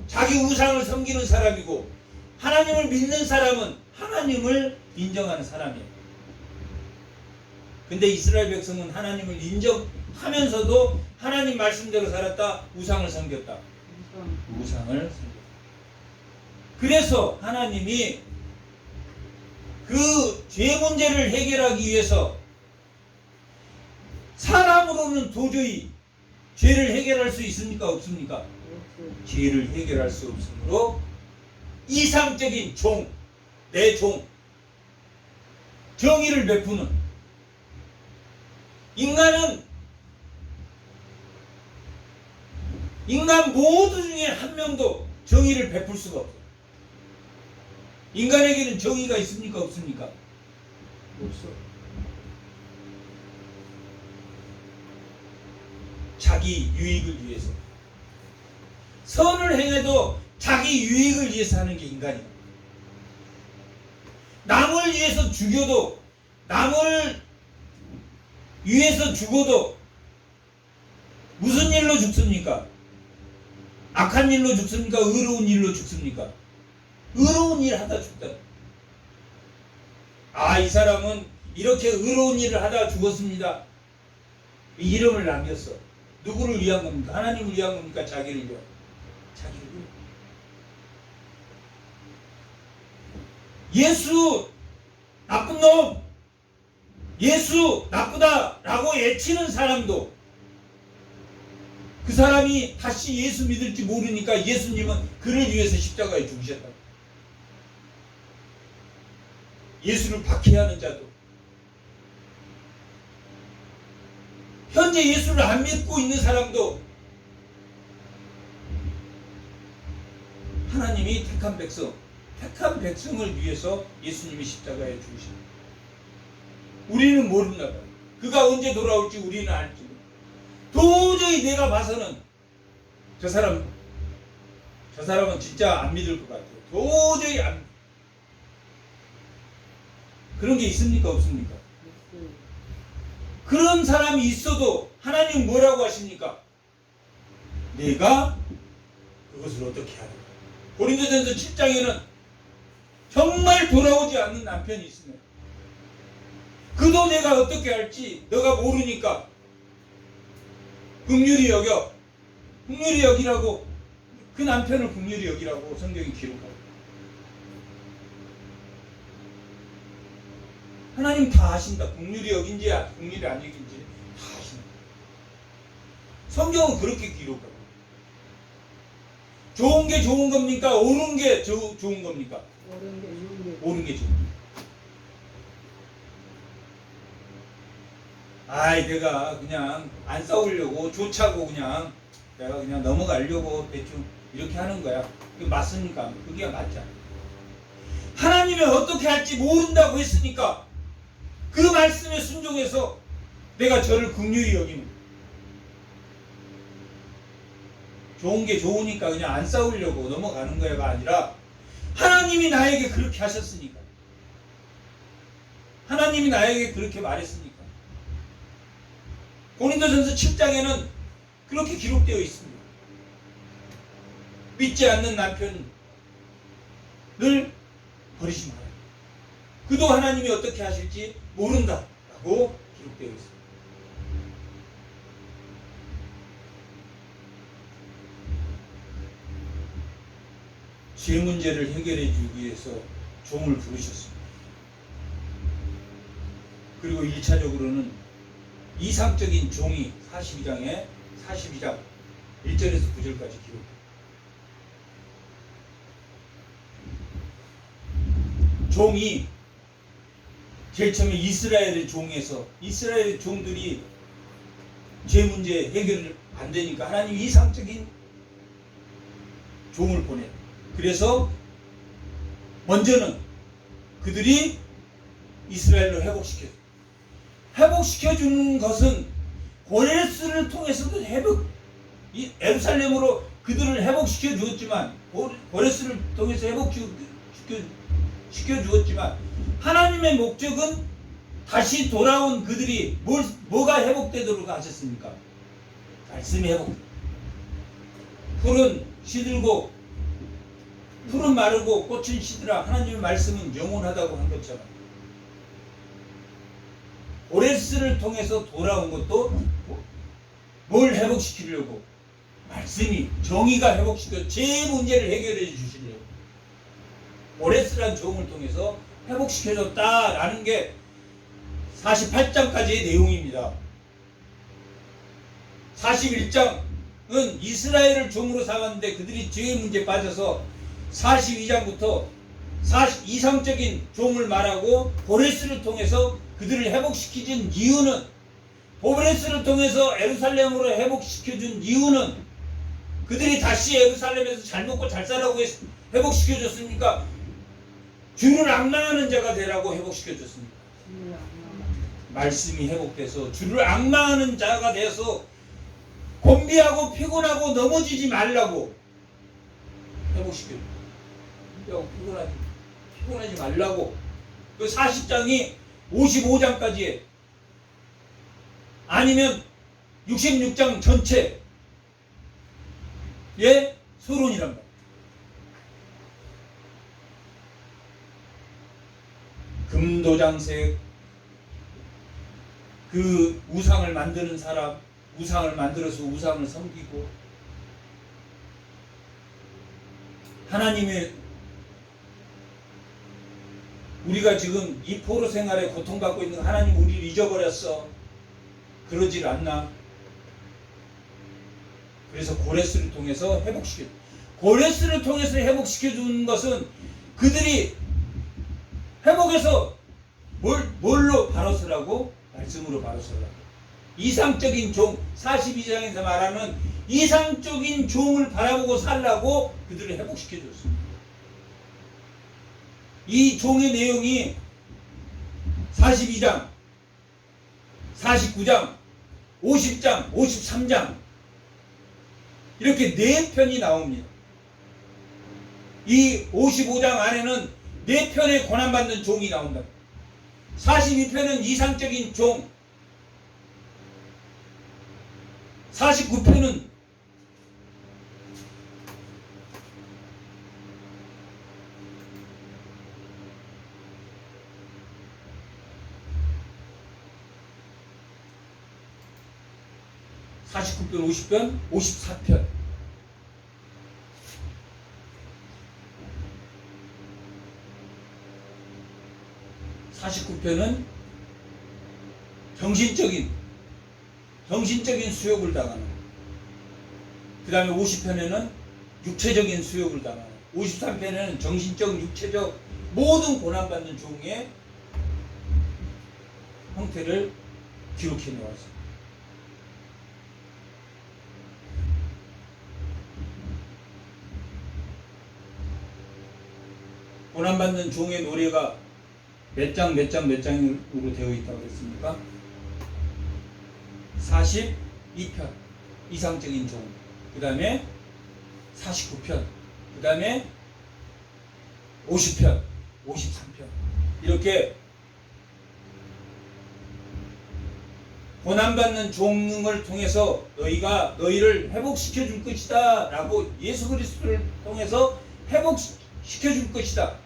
자기 우상을 섬기는 사람이고, 하나님을 믿는 사람은 하나님을 인정하는 사람이에요. 근데 이스라엘 백성은 하나님을 하면서도 하나님 말씀대로 살았다. 우상을 섬겼다. 우상을 섬겼다. 그래서 하나님이 그 죄 문제를 해결하기 위해서 사람으로는 도저히 죄를 해결할 수 있습니까? 없습니까? 죄를 해결할 수 없으므로 이상적인 종, 내 종, 정의를 베푸는 인간 모두 중에 한 명도 정의를 베풀 수가 없어요. 인간에게는 정의가 있습니까? 없습니까? 없어. 자기 유익을 위해서 선을 행해도 자기 유익을 위해서 하는 게 인간이야. 남을 위해서 죽여도 남을 위해서 죽어도 무슨 일로 죽습니까? 악한 일로 죽습니까? 의로운 일로 죽습니까? 의로운 일 하다 죽다. 아, 이 사람은 이렇게 의로운 일을 하다 죽었습니다. 이름을 남겼어. 누구를 위한 겁니까? 하나님을 위한 겁니까? 자기를 위한. 자기를 위한. 예수 나쁜 놈, 예수 나쁘다라고 외치는 사람도 그 사람이 다시 예수 믿을지 모르니까 예수님은 그를 위해서 십자가에 죽으셨다. 예수를 박해하는 자도, 현재 예수를 안 믿고 있는 사람도 하나님이 택한 백성을 위해서 예수님이 십자가에 죽으셨다. 우리는 모른다. 그가 언제 돌아올지 우리는 알지. 도저히 내가 봐서는 저 사람은 진짜 안 믿을 것 같아요. 도저히 안. 그런 게 있습니까? 없습니까? 그런 사람이 있어도 하나님 뭐라고 하십니까? 내가 그것을 어떻게 하는가? 고린도전서 7장에는 정말 돌아오지 않는 남편이 있으면 그도 내가 어떻게 할지 너가 모르니까 긍휼히 여기라고 그 남편을 긍휼히 여기라고 성경이 기록하고. 하나님 다 아신다. 긍휼히 여긴지 긍휼히 안 여긴지 다 아신다. 성경은 그렇게 기록하고. 좋은 게 좋은 겁니까? 옳은 게 좋은 겁니까? 옳은 게 좋은 겁니다. 아이, 내가 그냥 안 싸우려고 좋자고 그냥 내가 그냥 넘어가려고 대충 이렇게 하는 거야. 그게 맞습니까? 그게 맞지 않아. 하나님이 어떻게 할지 모른다고 했으니까 그 말씀에 순종해서 내가 저를 긍휼히 여기는, 좋은 게 좋으니까 그냥 안 싸우려고 넘어가는 거야가 아니라 하나님이 나에게 그렇게 하셨으니까, 하나님이 나에게 그렇게 말했으니까. 고린도전서 7장에는 그렇게 기록되어 있습니다. 믿지 않는 남편을 버리지 말아요. 그도 하나님이 어떻게 하실지 모른다라고 기록되어 있습니다. 죄 문제를 해결해 주기 위해서 종을 부르셨습니다. 그리고 1차적으로는 이상적인 종이 42장 1절에서 9절까지 기록됩니다. 종이 제일 처음에 이스라엘의 종에서 이스라엘 종들이 죄 문제 해결을 안 되니까 하나님이 이상적인 종을 보내요. 그래서 먼저는 그들이 이스라엘을 회복시켜주는 것은 고레스를 통해서도 예루살렘으로 그들을 회복시켜 주었지만, 고레스를 통해서 시켜 주었지만 하나님의 목적은 다시 돌아온 그들이 뭐가 회복되도록 하셨습니까? 말씀이 회복. 풀은 시들고 풀은 마르고 꽃은 시들아 하나님의 말씀은 영원하다고 한 것처럼 고레스를 통해서 돌아온 것도 뭘 회복시키려고? 말씀이, 정의가 회복시켜 제 문제를 해결해 주시려고. 오레스란 종을 통해서 회복시켜줬다라는 게 48장까지의 내용입니다. 41장은 이스라엘을 종으로 삼았는데 그들이 죄의 문제에 빠져서 42장부터 이상적인 종을 말하고 보레스를 통해서 그들을 회복시켜준 이유는, 보레스를 통해서 예루살렘으로 회복시켜준 이유는 그들이 다시 예루살렘에서 잘 먹고 잘 살라고 회복시켜줬습니까? 주를 앙망하는 자가 되라고 회복시켜줬습니까? 말씀이 회복돼서 주를 앙망하는 자가 되어서 곤비하고 피곤하고 넘어지지 말라고 회복시켜줘. 피곤하지 말라고. 그 40장이 55장까지 아니면 66장 전체의 서론이란 말이에요. 금도장색, 그 우상을 만드는 사람, 우상을 만들어서 우상을 섬기고, 하나님의, 우리가 지금 이 포로 생활에 고통받고 있는 하나님 우리를 잊어버렸어. 그러질 않나? 그래서 고레스를 통해서 회복시켜, 고레스를 통해서 회복시켜 주는 것은 그들이 회복해서 뭘로 바로 서라고? 말씀으로 바로 서라고. 이상적인 종, 42장에서 말하는 이상적인 종을 바라보고 살라고 그들을 회복시켜 줬습니다. 이 종의 내용이 42장, 49장, 50장, 53장 이렇게 4편이 나옵니다. 이 55장 안에는 4편의 고난받는 종이 나온다. 42편은 이상적인 종, 49편은 (49편) 50편 54편. (49편은) 정신적인 수욕을 당하는, 그 다음에 50편에는 육체적인 수욕을 당하는, 53편에는 정신적, 육체적 모든 고난받는 종의 형태를 기록해 놓았습니다. 고난받는 종의 노래가 몇 장으로 되어 있다고 했습니까? 42편 이상적인 종, 그 다음에 49편, 그 다음에 50편, 53편 이렇게 고난받는 종을 통해서 너희를 회복시켜 줄 것이다 라고 예수 그리스도를 통해서 회복시켜 줄 것이다.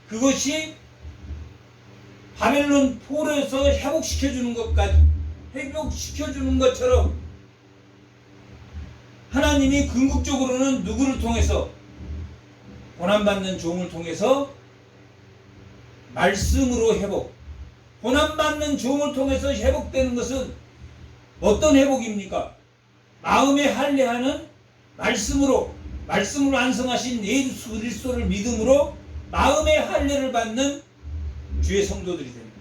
그것이 바벨론 포로에서 회복시켜주는 것처럼 하나님이 궁극적으로는 누구를 통해서, 고난받는 종을 통해서 말씀으로 회복, 고난받는 종을 통해서 회복되는 것은 어떤 회복입니까? 마음에 할례하는 말씀으로 안성하신 예수 그리스도를 믿음으로 마음의 할례를 받는 주의 성도들이 됩니다.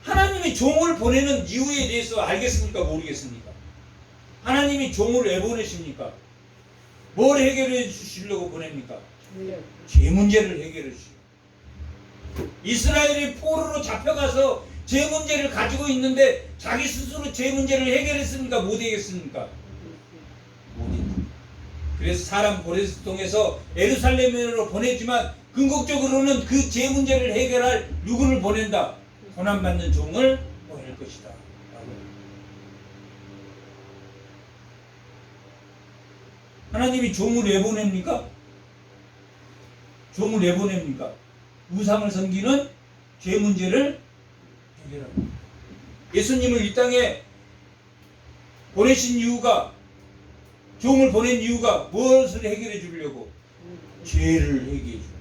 하나님이 종을 보내는 이유에 대해서 알겠습니까? 모르겠습니까? 하나님이 종을 왜 보내십니까? 뭘 해결해 주시려고 보냅니까? 죄 문제를 해결해 주시고, 이스라엘이 포로로 잡혀가서 죄 문제를 가지고 있는데 자기 스스로 죄 문제를 해결했습니까? 못 해결했습니까? 그래서 사람 보레스 통해서 예루살렘으로 보내지만 궁극적으로는 그 죄 문제를 해결할 누구를 보낸다? 고난받는 종을 보낼 것이다. 하나님이 종을 왜 보냅니까? 종을 왜 보냅니까? 우상을 섬기는 죄 문제를 해결하는 거예요. 예수님을 이 땅에 보내신 이유가, 종을 보낸 이유가 무엇을 해결해 주려고? 죄를 해결해 주고.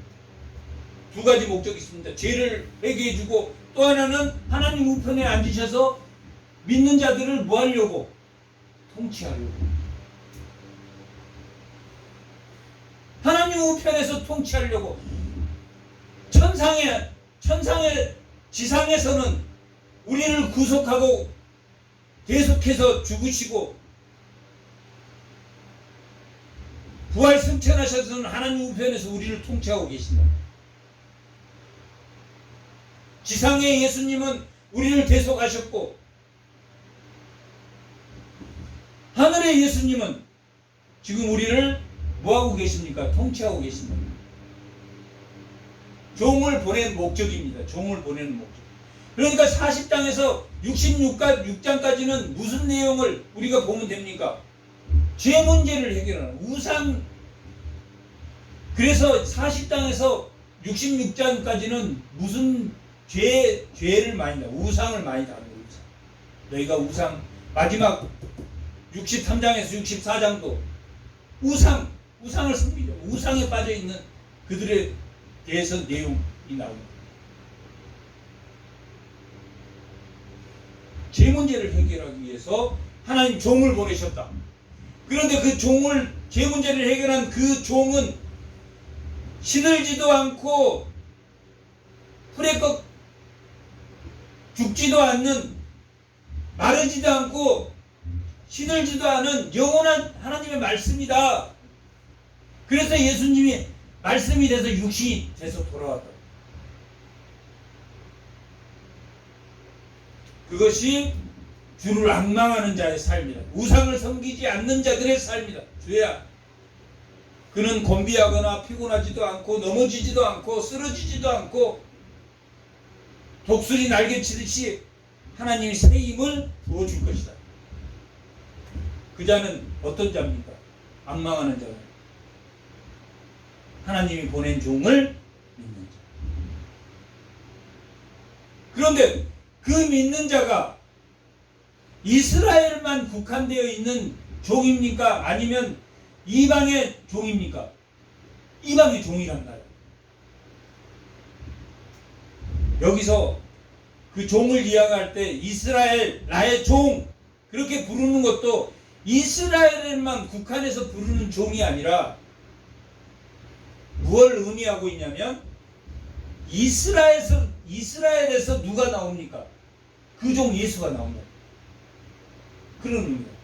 두 가지 목적이 있습니다. 죄를 해결해 주고, 또 하나는 하나님 우편에 앉으셔서 믿는 자들을 뭐 하려고? 통치하려고. 하나님 우편에서 통치하려고. 천상의 지상에서는 우리를 구속하고 계속해서 죽으시고, 부활 승천하셔서는 하나님 우편에서 우리를 통치하고 계신다. 지상의 예수님은 우리를 대속하셨고, 하늘의 예수님은 지금 우리를 뭐하고 계십니까? 통치하고 계신다. 종을 보낸 목적입니다. 종을 보내는 목적. 그러니까 40장에서 66장까지는 무슨 내용을 우리가 보면 됩니까? 죄 문제를 해결하는 우상. 그래서 40장에서 66장까지는 무슨 죄를 많이 다루고, 우상을 많이 다루고, 너희가 우상, 마지막 63장에서 64장도 우상을 섬기죠. 우상에 빠져 있는 그들에 대해서 내용이 나옵니다. 죄 문제를 해결하기 위해서 하나님 종을 보내셨다. 그런데 그 종을, 죄 문제를 해결한 그 종은 시들지도 않고 풀에 꺾 죽지도 않는, 마르지도 않고 시들지도 않은 영원한 하나님의 말씀이다. 그래서 예수님이 말씀이 돼서 육신이 돼서 돌아왔다. 그것이 주를 앙망하는 자의 삶이다. 우상을 섬기지 않는 자들의 삶이다. 주야, 그는 곤비하거나 피곤하지도 않고 넘어지지도 않고 쓰러지지도 않고 독수리 날개치듯이 하나님이 새 힘을 부어줄 것이다. 그 자는 어떤 자입니까? 앙망하는 자는 하나님이 보낸 종을 믿는 자. 그런데 그 믿는 자가 이스라엘만 국한되어 있는 종입니까? 아니면 이방의 종입니까? 이방의 종이란 말이에요. 여기서 그 종을 이야기할 때 이스라엘, 나의 종, 그렇게 부르는 것도 이스라엘만 국한해서 부르는 종이 아니라 무엇을 의미하고 있냐면, 이스라엘에서 누가 나옵니까? 그 종 예수가 나옵니다. 그런 의미예요.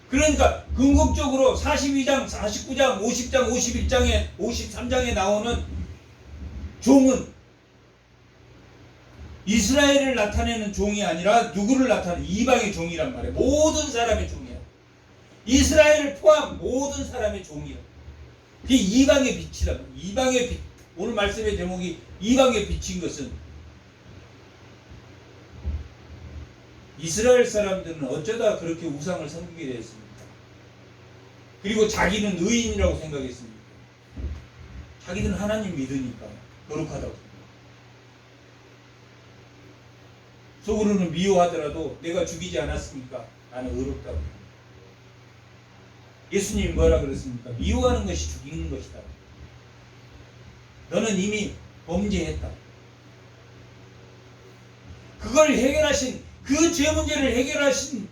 그러니까 궁극적으로 42장, 49장, 50장, 51장에 53장에 나오는 종은 이스라엘을 나타내는 종이 아니라 누구를 나타내는? 이방의 종이란 말이에요. 모든 사람의 종이야. 이스라엘을 포함 모든 사람의 종이야. 그게 이방의 빛이다. 이방의 빛. 오늘 말씀의 제목이 이방의 빛인 것은, 이스라엘 사람들은 어쩌다 그렇게 우상을 섬기게 되었습니까? 그리고 자기는 의인이라고 생각했습니다. 자기들은 하나님 믿으니까 거룩하다고. 속으로는 미워하더라도 내가 죽이지 않았으니까 나는 의롭다고. 예수님이 뭐라 그랬습니까? 미워하는 것이 죽이는 것이다. 너는 이미 범죄했다. 그걸 해결하신, 그 죄 문제를 해결하신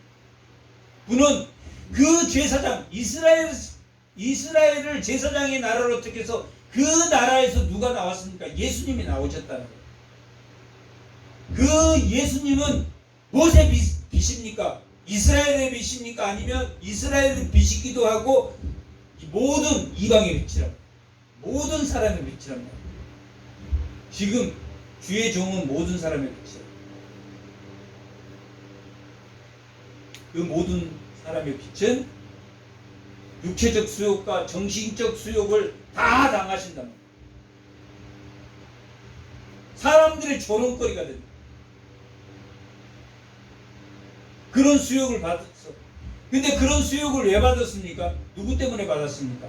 분은 그 제사장, 이스라엘을 제사장의 나라로 택해서 그 나라에서 누가 나왔습니까? 예수님이 나오셨다는 거예요. 그 예수님은 무엇의 빛입니까? 이스라엘의 빛입니까? 아니면 이스라엘의 빛이기도 하고 모든 이방의 빛이라고, 모든 사람의 빛이랍니다. 지금 주의 종은 모든 사람의 빛이라고. 그 모든 사람의 빛은 육체적 수욕과 정신적 수욕을 다 당하신답니다. 사람들의 조롱거리가 됩니다. 그런 수욕을 받았어. 근데 그런 수욕을 왜 받았습니까? 누구 때문에 받았습니까?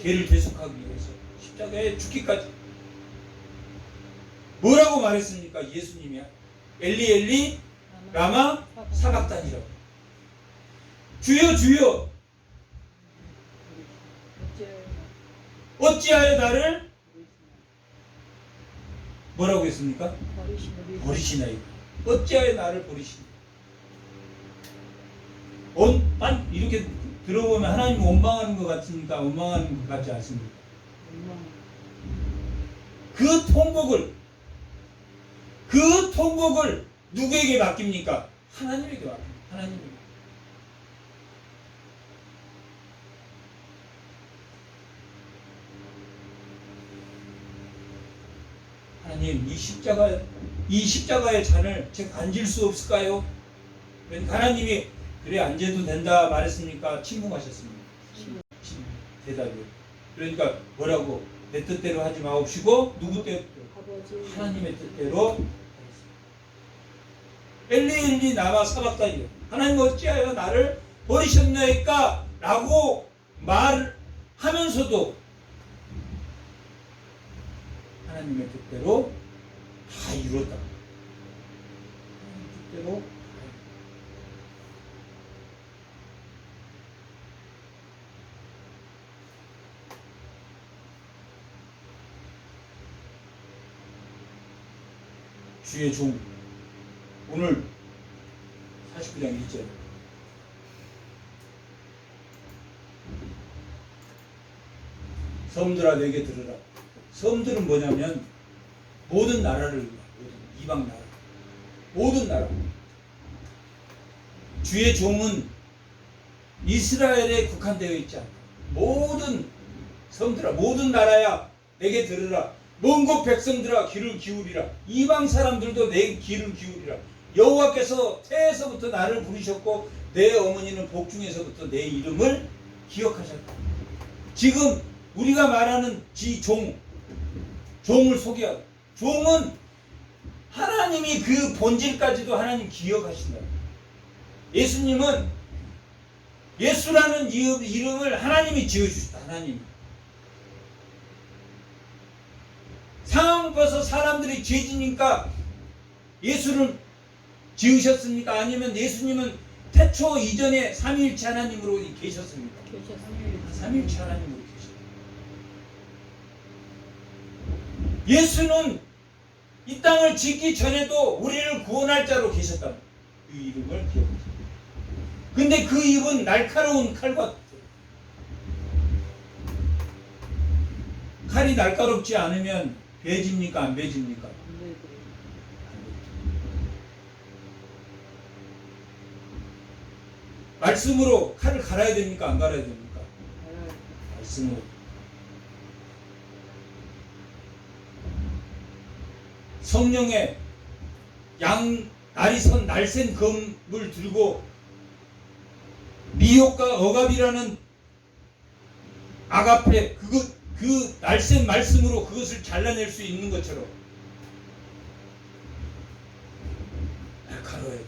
죄를 대속하기 위해서 십자가에 죽기까지. 뭐라고 말했습니까? 예수님이야. 엘리 엘리 라마 사박단이라고. 주여 주여 어찌하여 나를 뭐라고 했습니까? 버리시나이까. 어찌하여 나를 버리시나. 이렇게 들어보면 하나님 원망하는 것 같습니까? 원망하는 것 같지 않습니까? 그 통곡을 누구에게 맡깁니까? 하나님에게 맡깁니다. 하나님에게. 하나님, 이 십자가의 잔을 제가 앉을 수 없을까요? 하나님이 그래 앉아도 된다 말했습니까? 침묵하셨습니다. 대답이. 그러니까 뭐라고? 내 뜻대로 하지 마옵시고 누구 뜻대로? 하나님의 뜻대로. 엘리 엘리 라마 사박단이요. 하나님 어찌하여 나를 버리셨나이까? 라고 말하면서도 하나님의 뜻대로 다 이뤘다. 하나님의 뜻대로. 주의 종. 오늘 49장 1절. 섬들아 내게 들으라. 섬들은 뭐냐면 모든 나라를, 이방 나라, 모든 나라. 주의 종은 이스라엘에 국한되어 있지 않다. 모든 섬들아, 모든 나라야 내게 들으라. 먼 곳 백성들아 귀를 기울이라. 이방 사람들도 내 귀를 기울이라. 여호와께서 태에서부터 나를 부르셨고 내 어머니는 복중에서부터 내 이름을 기억하셨다. 지금 우리가 말하는 종을 소개하고, 종은 하나님이 그 본질까지도 하나님 기억하신다. 예수님은 예수라는 이름을 하나님이 지어주셨다. 하나님. 상황 봐서 사람들이 죄지니까 예수를 지으셨습니까? 아니면 예수님은 태초 이전에 삼위일체 하나님으로 계셨습니까? 삼위일체 하나님으로 계셨습니다. 예수는 이 땅을 짓기 전에도 우리를 구원할 자로 계셨다. 그 이름을 기억하십니다. 근데 그 입은 날카로운 칼과 칼이 날카롭지 않으면 배집니까? 안 배집니까? 말씀으로 칼을 갈아야 됩니까? 안 갈아야 됩니까? 말씀으로. 성령의 날이선 날쌘 검을 들고 미혹과 억압이라는 아가페 그 날쌘 말씀으로 그것을 잘라낼 수 있는 것처럼 날카로워야 돼.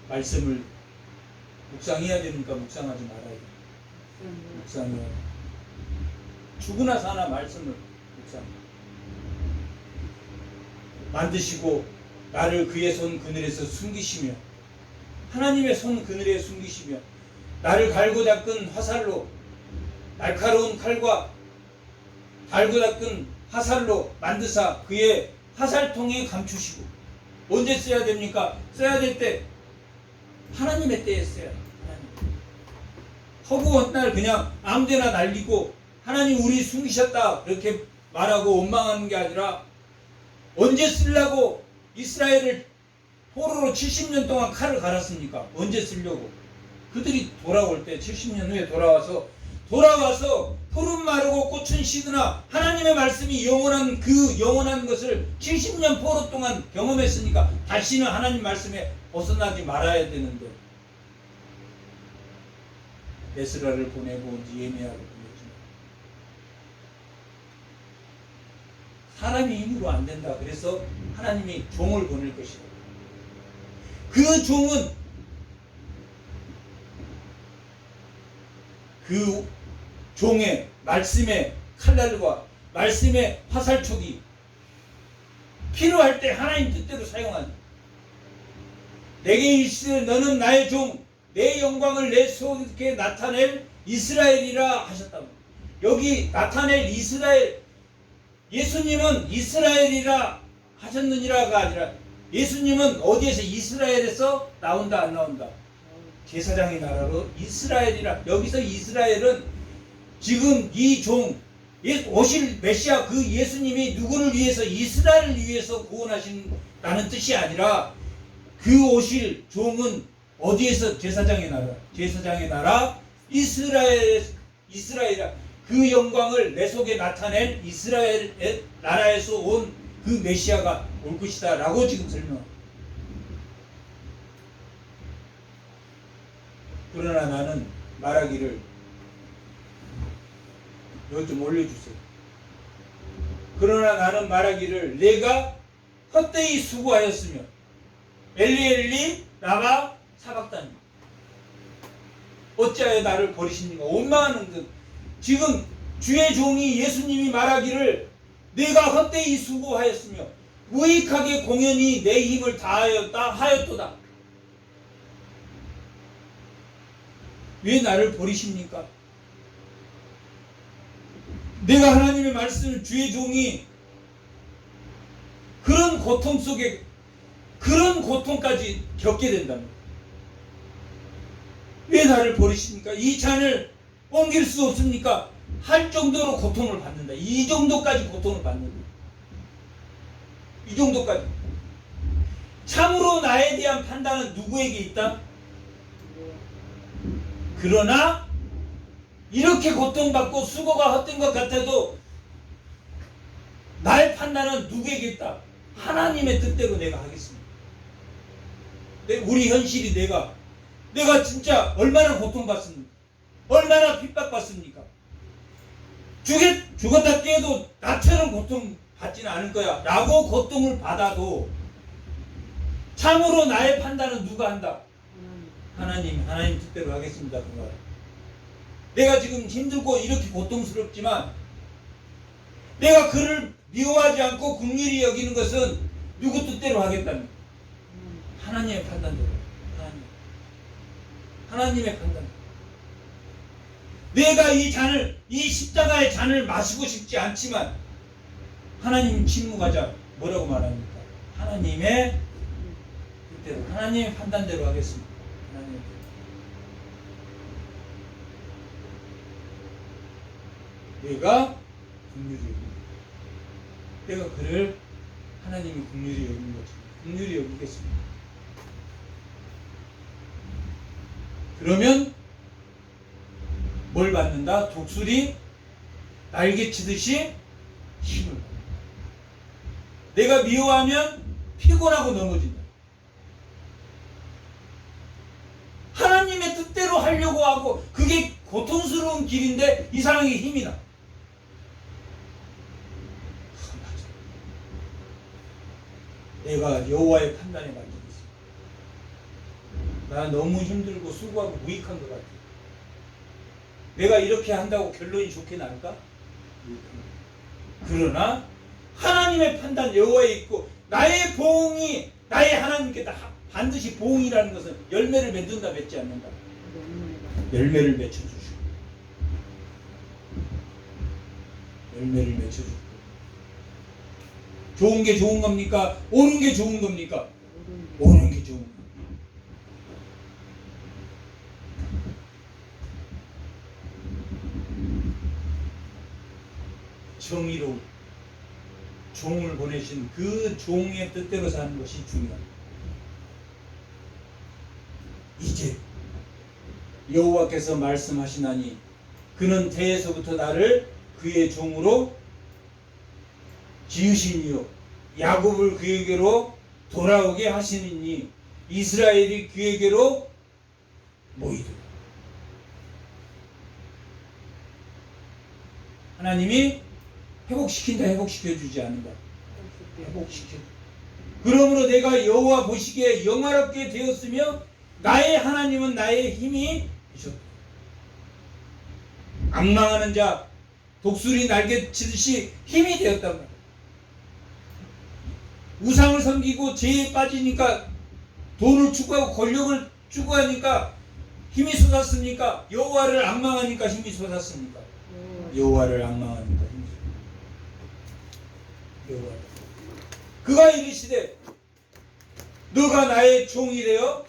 말씀을 묵상해야 되니까 묵상하지 말아야 돼. 묵상해야 돼. 죽으나 사나 말씀을 묵상. 만드시고 나를 그의 손 그늘에서 숨기시며, 하나님의 손 그늘에 숨기시며 나를 갈고 닦은 화살로, 날카로운 칼과 갈고 닦은 화살로 만드사 그의 화살통에 감추시고. 언제 써야 됩니까? 써야 될 때 하나님의 때에 써야 합니다. 허구한 날 그냥 아무데나 날리고 하나님 우리 숨기셨다 그렇게 말하고 원망하는 게 아니라, 언제 쓰려고 이스라엘을 포로로 70년 동안 칼을 갈았습니까? 언제 쓰려고? 그들이 돌아올 때 70년 후에 돌아와서 풀은 마르고 꽃은 시드나 하나님의 말씀이 영원한 그 영원한 것을 70년 포로 동안 경험했으니까 다시는 하나님 말씀에 벗어나지 말아야 되는데, 에스라를 보내고 니에미야를 보냈지만 사람이 힘으로 안 된다. 그래서 하나님이 종을 보낼 것이다. 그 종은 그 종의 말씀의 칼날과 말씀의 화살촉이 필요할 때 하나님 뜻대로 사용하는, 내게 이르시되 너는 나의 종 내 영광을 내 속에 나타낼 이스라엘이라 하셨다고. 여기 나타낼 이스라엘, 예수님은 이스라엘이라 하셨느니라가 아니라 예수님은 어디에서, 이스라엘에서 나온다 안 나온다? 제사장의 나라로 이스라엘이라. 여기서 이스라엘은 지금 이 종 오실 메시아 그 예수님이 누구를 위해서, 이스라엘을 위해서 구원하신다는 뜻이 아니라 그 오실 종은 어디에서, 제사장의 나라 이스라엘이라. 그 영광을 내 속에 나타낸 이스라엘 나라에서 온 그 메시아가 올 것이다 라고 지금 설명합니다. 그러나 나는 말하기를, 이것 좀 올려주세요. 그러나 나는 말하기를 내가 헛되이 수고하였으며 엘리 라마 사박다니 어찌하여 나를 버리십니까? 원망하는 듯. 지금 주의 종이 예수님이 말하기를 내가 헛되이 수고하였으며 무익하게 공연히 내 힘을 다하였도다. 왜 나를 버리십니까? 내가 하나님의 말씀을, 주의 종이 그런 고통 속에, 그런 고통까지 겪게 된다면 왜 나를 버리십니까? 이 잔을 옮길 수 없습니까? 할 정도로 고통을 받는다. 이 정도까지 고통을 받는다. 이 정도까지. 참으로 나에 대한 판단은 누구에게 있다? 그러나 이렇게 고통받고 수고가 헛된 것 같아도 나의 판단은 누구에게 있다? 하나님의 뜻대로 내가 하겠습니다. 우리 현실이 내가 진짜 얼마나 고통받습니까? 얼마나 핍박받습니까? 죽었다 깨도 나처럼 고통받지는 않을 거야 라고 고통을 받아도 참으로 나의 판단은 누가 한다? 하나님 뜻대로 하겠습니다. 그말. 내가 지금 힘들고 이렇게 고통스럽지만 내가 그를 미워하지 않고 긍휼히 여기는 것은 누구 뜻대로 하겠다는, 하나님의 판단대로. 하나님의 판단. 내가 이 십자가의 잔을 마시고 싶지 않지만 하나님 침묵하자. 뭐라고 말합니까? 하나님의 뜻대로, 하나님의 판단대로 하겠습니다. 하나님의 내가 긍휼히 여깁니다. 내가 그를 하나님이 긍휼히 여기는 거죠. 긍휼히 여기겠습니다. 그러면 뭘 받는다? 독수리 날개치듯이 힘을 받는다. 내가 미워하면 피곤하고 넘어진다. 하나님의 뜻대로 하려고 하고 그게 고통스러운 길인데 이 사람에게 힘이 나. 내가 여호와의 판단에 맡기겠습니다. 나 너무 힘들고 수고하고 무익한 것 같아. 내가 이렇게 한다고 결론이 좋게 나올까? 그러나 하나님의 판단 여호와에 있고 나의 보응이 나의 하나님께 반드시 보응이라는 것은 열매를 맺는다 맺지 않는다. 열매를 맺혀주시고 열매를 맺혀주고. 좋은 게 좋은 겁니까? 옳은 게 좋은 겁니까? 옳은 게 좋은 겁니다. 정의로운 종을 보내신 그 종의 뜻대로 사는 것이 중요합니다. 이제 여호와께서 말씀하시나니 그는 태에서부터 나를 그의 종으로 지으시니요 야곱을 그에게로 돌아오게 하시니니 이스라엘이 그에게로 모이리라. 하나님이 회복시킨다, 회복시켜주지 않는다. 회복시켜. 그러므로 내가 여호와 보시기에 영화롭게 되었으며 나의 하나님은 나의 힘이 되셨다. 앙망하는 자, 독수리 날개 치듯이 힘이 되었단 말이에요. 우상을 섬기고 죄에 빠지니까 돈을 추구하고 권력을 추구하니까 힘이 솟았습니까? 여호와를 앙망하니까 힘이 솟았습니까? 여호와를 앙망하니까 힘이 솟았습니다. 여호와. 그가 이르시되 너가 나의 종이 되어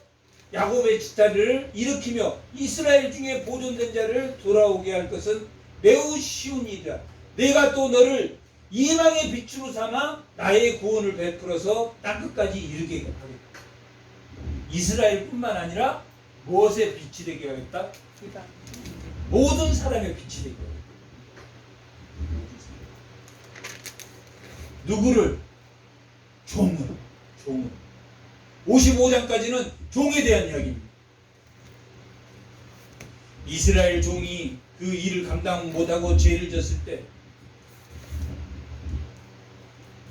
야곱의 지타를 일으키며 이스라엘 중에 보존된 자를 돌아오게 할 것은 매우 쉬운 일이라. 내가 또 너를 이방의 빛으로 삼아 나의 구원을 베풀어서 땅끝까지 이르게 하겠다. 이스라엘뿐만 아니라 무엇의 빛이 되게 하겠다? 모든 사람의 빛이 되게 하겠다. 누구를? 종을. 55장까지는 종에 대한 이야기입니다. 이스라엘 종이 그 일을 감당 못하고 죄를 졌을 때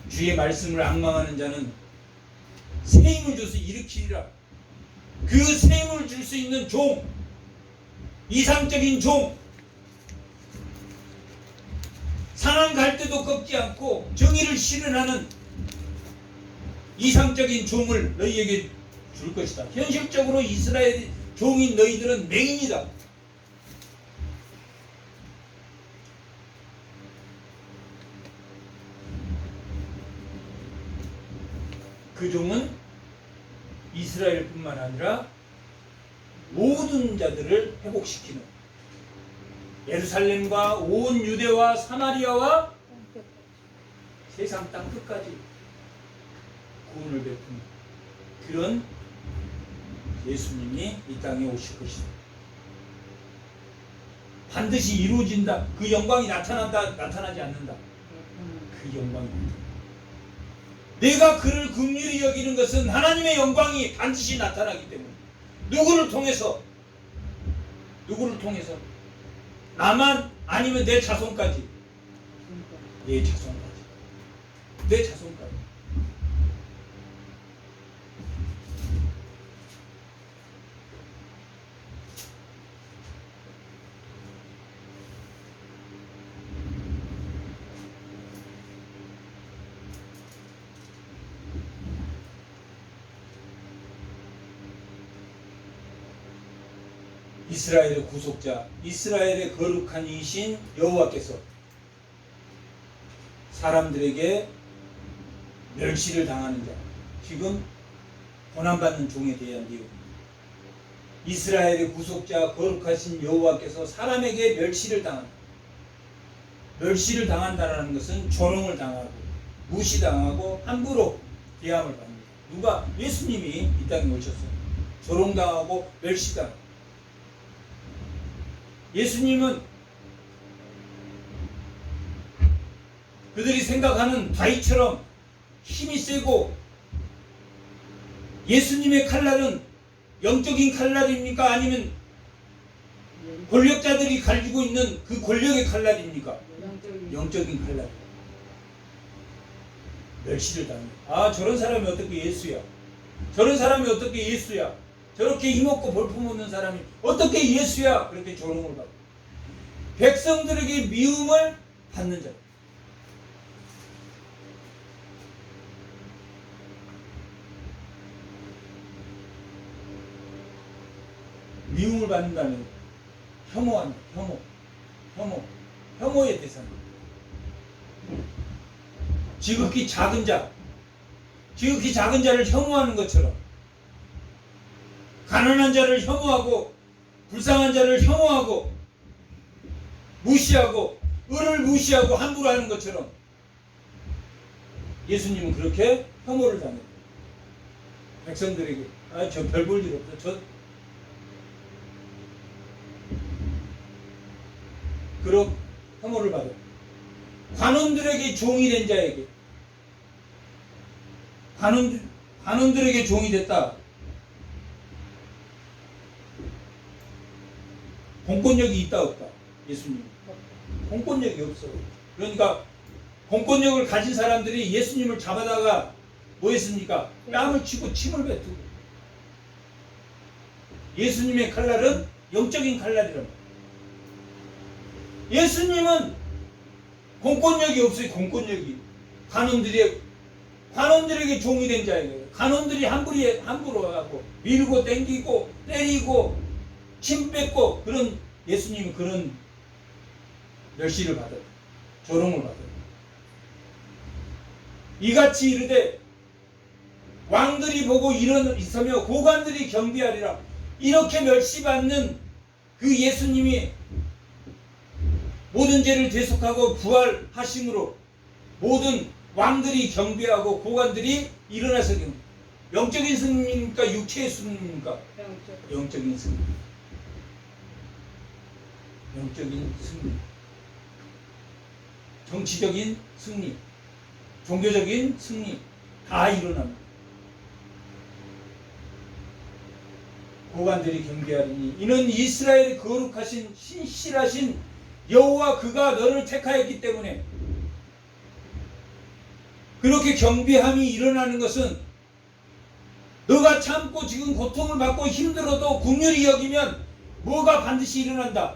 주의 말씀을 앙망하는 자는 새 힘을 줘서 일으키리라. 그 새 힘을 줄 수 있는 종, 이상적인 종, 상한 갈 때도 꺾지 않고 정의를 실현하는 이상적인 종을 너희에게 줄 것이다. 현실적으로 이스라엘 종인 너희들은 맹인이다. 그 종은 이스라엘뿐만 아니라 모든 자들을 회복시키는 예루살렘과 온 유대와 사마리아와 세상 땅 끝까지 구원을 베푸는 그런 예수님이 이 땅에 오실 것이다. 반드시 이루어진다. 그 영광이 나타나지 않는다. 그 영광이 내가 그를 긍휼히 여기는 것은 하나님의 영광이 반드시 나타나기 때문에 누구를 통해서 나만 아니면 내 자손까지 내 자손까지 이스라엘의 구속자, 이스라엘의 거룩한 이신 여호와께서 사람들에게 멸시를 당하는 자, 지금 고난받는 종에 대한 내용입니다. 이스라엘의 구속자, 거룩하신 여호와께서 사람에게 멸시를 당한다는 것은 조롱을 당하고 무시당하고 함부로 대함을 받습니다. 누가? 예수님이 이 땅에 오셨어요. 조롱당하고 멸시당하고. 예수님은 그들이 생각하는 다윗처럼 힘이 세고 예수님의 칼날은 영적인 칼날입니까? 아니면 권력자들이 가지고 있는 그 권력의 칼날입니까? 영적인 칼날. 멸시를 당해. 아, 저런 사람이 어떻게 예수야? 저런 사람이 어떻게 예수야? 저렇게 힘없고 볼품없는 사람이 어떻게 예수야? 그렇게 조롱을 받고 백성들에게 미움을 받는 자. 미움을 받는다면 혐오한다. 혐오의 대상입니다. 지극히 작은 자를 혐오하는 것처럼 가난한 자를 혐오하고 불쌍한 자를 혐오하고 무시하고 을을 무시하고 함부로 하는 것처럼 예수님은 그렇게 혐오를 당해요. 백성들에게 저 별 볼 일 없다. 그런 혐오를 받아요. 관원들에게 종이 된 자에게 관원들에게 종이 됐다. 공권력이 있다 없다? 예수님 공권력이 없어. 그러니까 공권력을 가진 사람들이 예수님을 잡아다가 뭐 했습니까? 뺨을 치고 침을 뱉고. 예수님의 칼날은 영적인 칼날이랍니다. 예수님은 공권력이 없어요. 공권력이 관원들에게 종이 된 자예요. 관원들이 함부로 하고 밀고 땡기고 때리고 침 뱉고 그런 예수님이 그런 멸시를 받아요. 조롱을 받아요. 이같이 이르되 왕들이 보고 있으며 고관들이 경비하리라. 이렇게 멸시받는 그 예수님이 모든 죄를 대속하고 부활하심으로 모든 왕들이 경배하고 고관들이 일어나서 영적인 승리입니까? 육체의 승리입니까? 영적인 승리. 영적인 승리. 정치적인 승리. 종교적인 승리. 다 일어납니다. 고관들이 경배하리니 이는 이스라엘의 거룩하신 신실하신 여호와 그가 너를 택하였기 때문에. 그렇게 경배함이 일어나는 것은 너가 참고 지금 고통을 받고 힘들어도 긍휼히 여기면 뭐가 반드시 일어난다.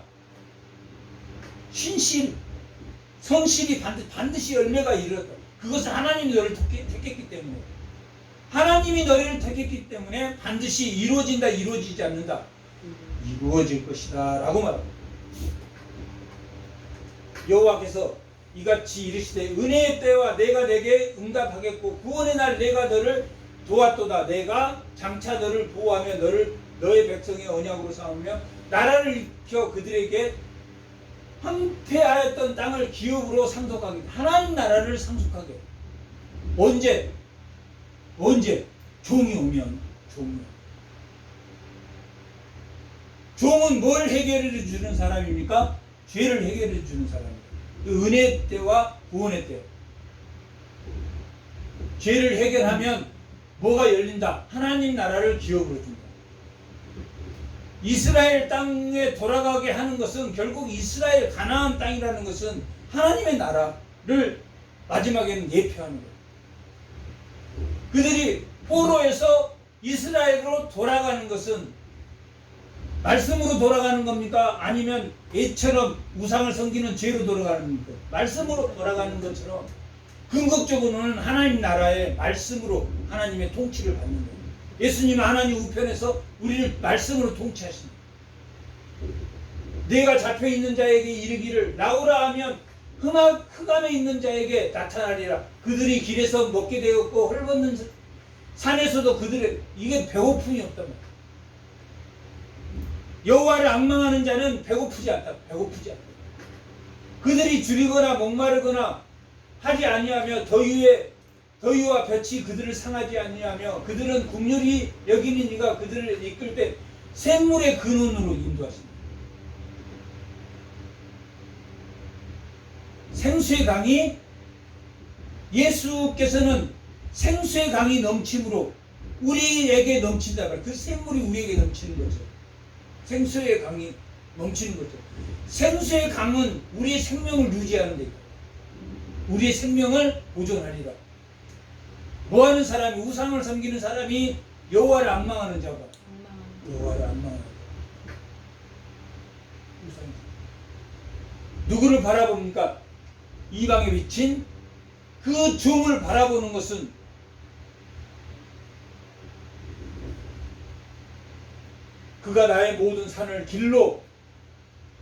신실, 성실이 반드시 열매가 일어났다. 그것은 하나님이 너를 택했기 때문에. 하나님이 너를 택했기 때문에 반드시 이루어진다, 이루어지지 않는다. 이루어질 것이다 라고 말합니다. 여호와께서 이같이 이르시되 은혜의 때와 내가 내게 응답하겠고 구원의 날 내가 너를 도왔도다. 내가 장차 너를 보호하며 너의 백성의 언약으로 삼으며 나라를 일으켜 그들에게 황폐하였던 땅을 기업으로 상속하게. 하나님 나라를 상속하게. 언제? 종이 오면. 종은 뭘 해결해 주는 사람입니까? 죄를 해결해 주는 사람입니다. 은혜의 때와 구원의 때. 죄를 해결하면 뭐가 열린다? 하나님 나라를 기업으로 준다. 이스라엘 땅에 돌아가게 하는 것은 결국 이스라엘 가나안 땅이라는 것은 하나님의 나라를 마지막에는 예표하는 거예요. 그들이 포로에서 이스라엘로 돌아가는 것은 말씀으로 돌아가는 겁니까? 아니면 옛처럼 우상을 섬기는 죄로 돌아가는 겁니까? 말씀으로 돌아가는 것처럼 궁극적으로는 하나님 나라의 말씀으로 하나님의 통치를 받는 거예요. 예수님은 하나님 우편에서 우리를 말씀으로 통치하십니다. 내가 잡혀있는 자에게 이르기를 나오라 하면 흑암에 있는 자에게 나타나리라. 그들이 길에서 먹게 되었고 헐벗는 산에서도 이게 배고픔이 없단 말이에요. 여호와를 앙망하는 자는 배고프지 않다. 그들이 줄이거나 목마르거나 하지 아니하며 더위와 볕이 그들을 상하지 아니하며 그들은 긍휼히 여기는 이가 그들을 이끌 때 샘물의 근원으로 인도하신다. 생수의 강이 예수께서는 생수의 강이 넘침으로 우리에게 넘친다. 그 샘물이 우리에게 넘치는 거죠. 생수의 강이 넘치는 거죠. 생수의 강은 우리의 생명을 유지하는 데 있다. 우리의 생명을 보존하리라. 뭐하는 사람이 우상을 섬기는 사람이 여호와를 앙망하는 자가 여호와를 앙망하는 우상. 누구를 바라봅니까? 이방에 비친 그 종을 바라보는 것은 그가 나의 모든 산을 길로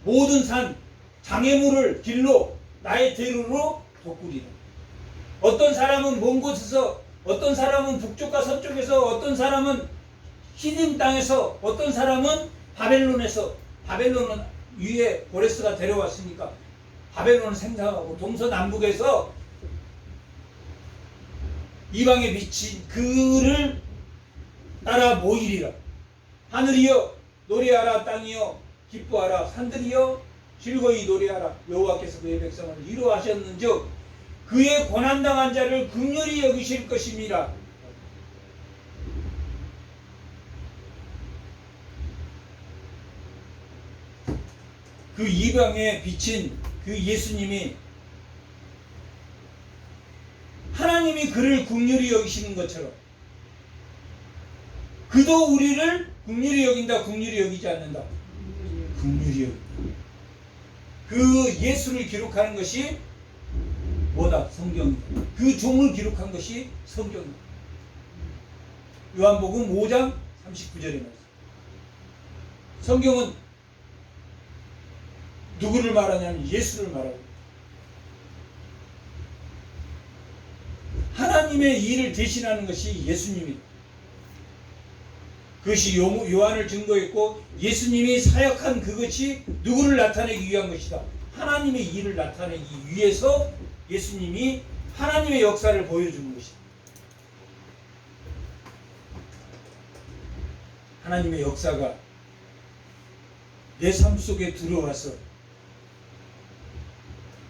모든 산 장애물을 길로 나의 대로로 돋구리라. 어떤 사람은 먼 곳에서 어떤 사람은 북쪽과 서쪽에서 어떤 사람은 히딘 땅에서 어떤 사람은 바벨론에서 바벨론은 위에 고레스가 데려왔으니까 바벨론을 생각하고 동서남북에서 이방에 미친 그를 따라 모이리라. 하늘이여 노래하라. 땅이여 기뻐하라. 산들이여 즐거이 노래하라. 여호와께서 그의 백성을 위로하셨는즉 그의 고난당한 자를 긍휼히 여기실 것임이라. 그 이방에 비친 그 예수님이 하나님이 그를 긍휼히 여기시는 것처럼 그도 우리를 긍휼히 여긴다. 긍휼히 여기지 않는다. 긍휼히 여긴다. 그 예수를 기록하는 것이 뭐다? 성경. 그 종을 기록한 것이 성경입니다. 요한복음 5장 39절에 말씀. 성경은 누구를 말하냐면 예수를 말하고 하나님의 일을 대신하는 것이 예수님입니다. 그것이 요한을 증거했고 예수님이 사역한 그것이 누구를 나타내기 위한 것이다. 하나님의 일을 나타내기 위해서 예수님이 하나님의 역사를 보여주는 것이다. 하나님의 역사가 내 삶 속에 들어와서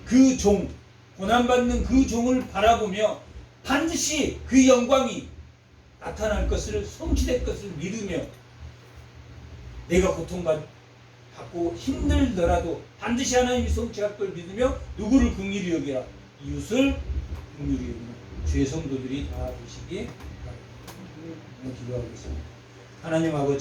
그 종, 고난받는 그 종을 바라보며 반드시 그 영광이 나타날 것을, 성취될 것을 믿으며 내가 고통받고 힘들더라도 반드시 하나님이 성취할 걸 믿으며 누구를 긍휼히 여기라? 이웃을 긍휼히 여기라. 주의 성도들이 다 되시기 바랍니다. 기도하겠습니다. 하나님 아버지,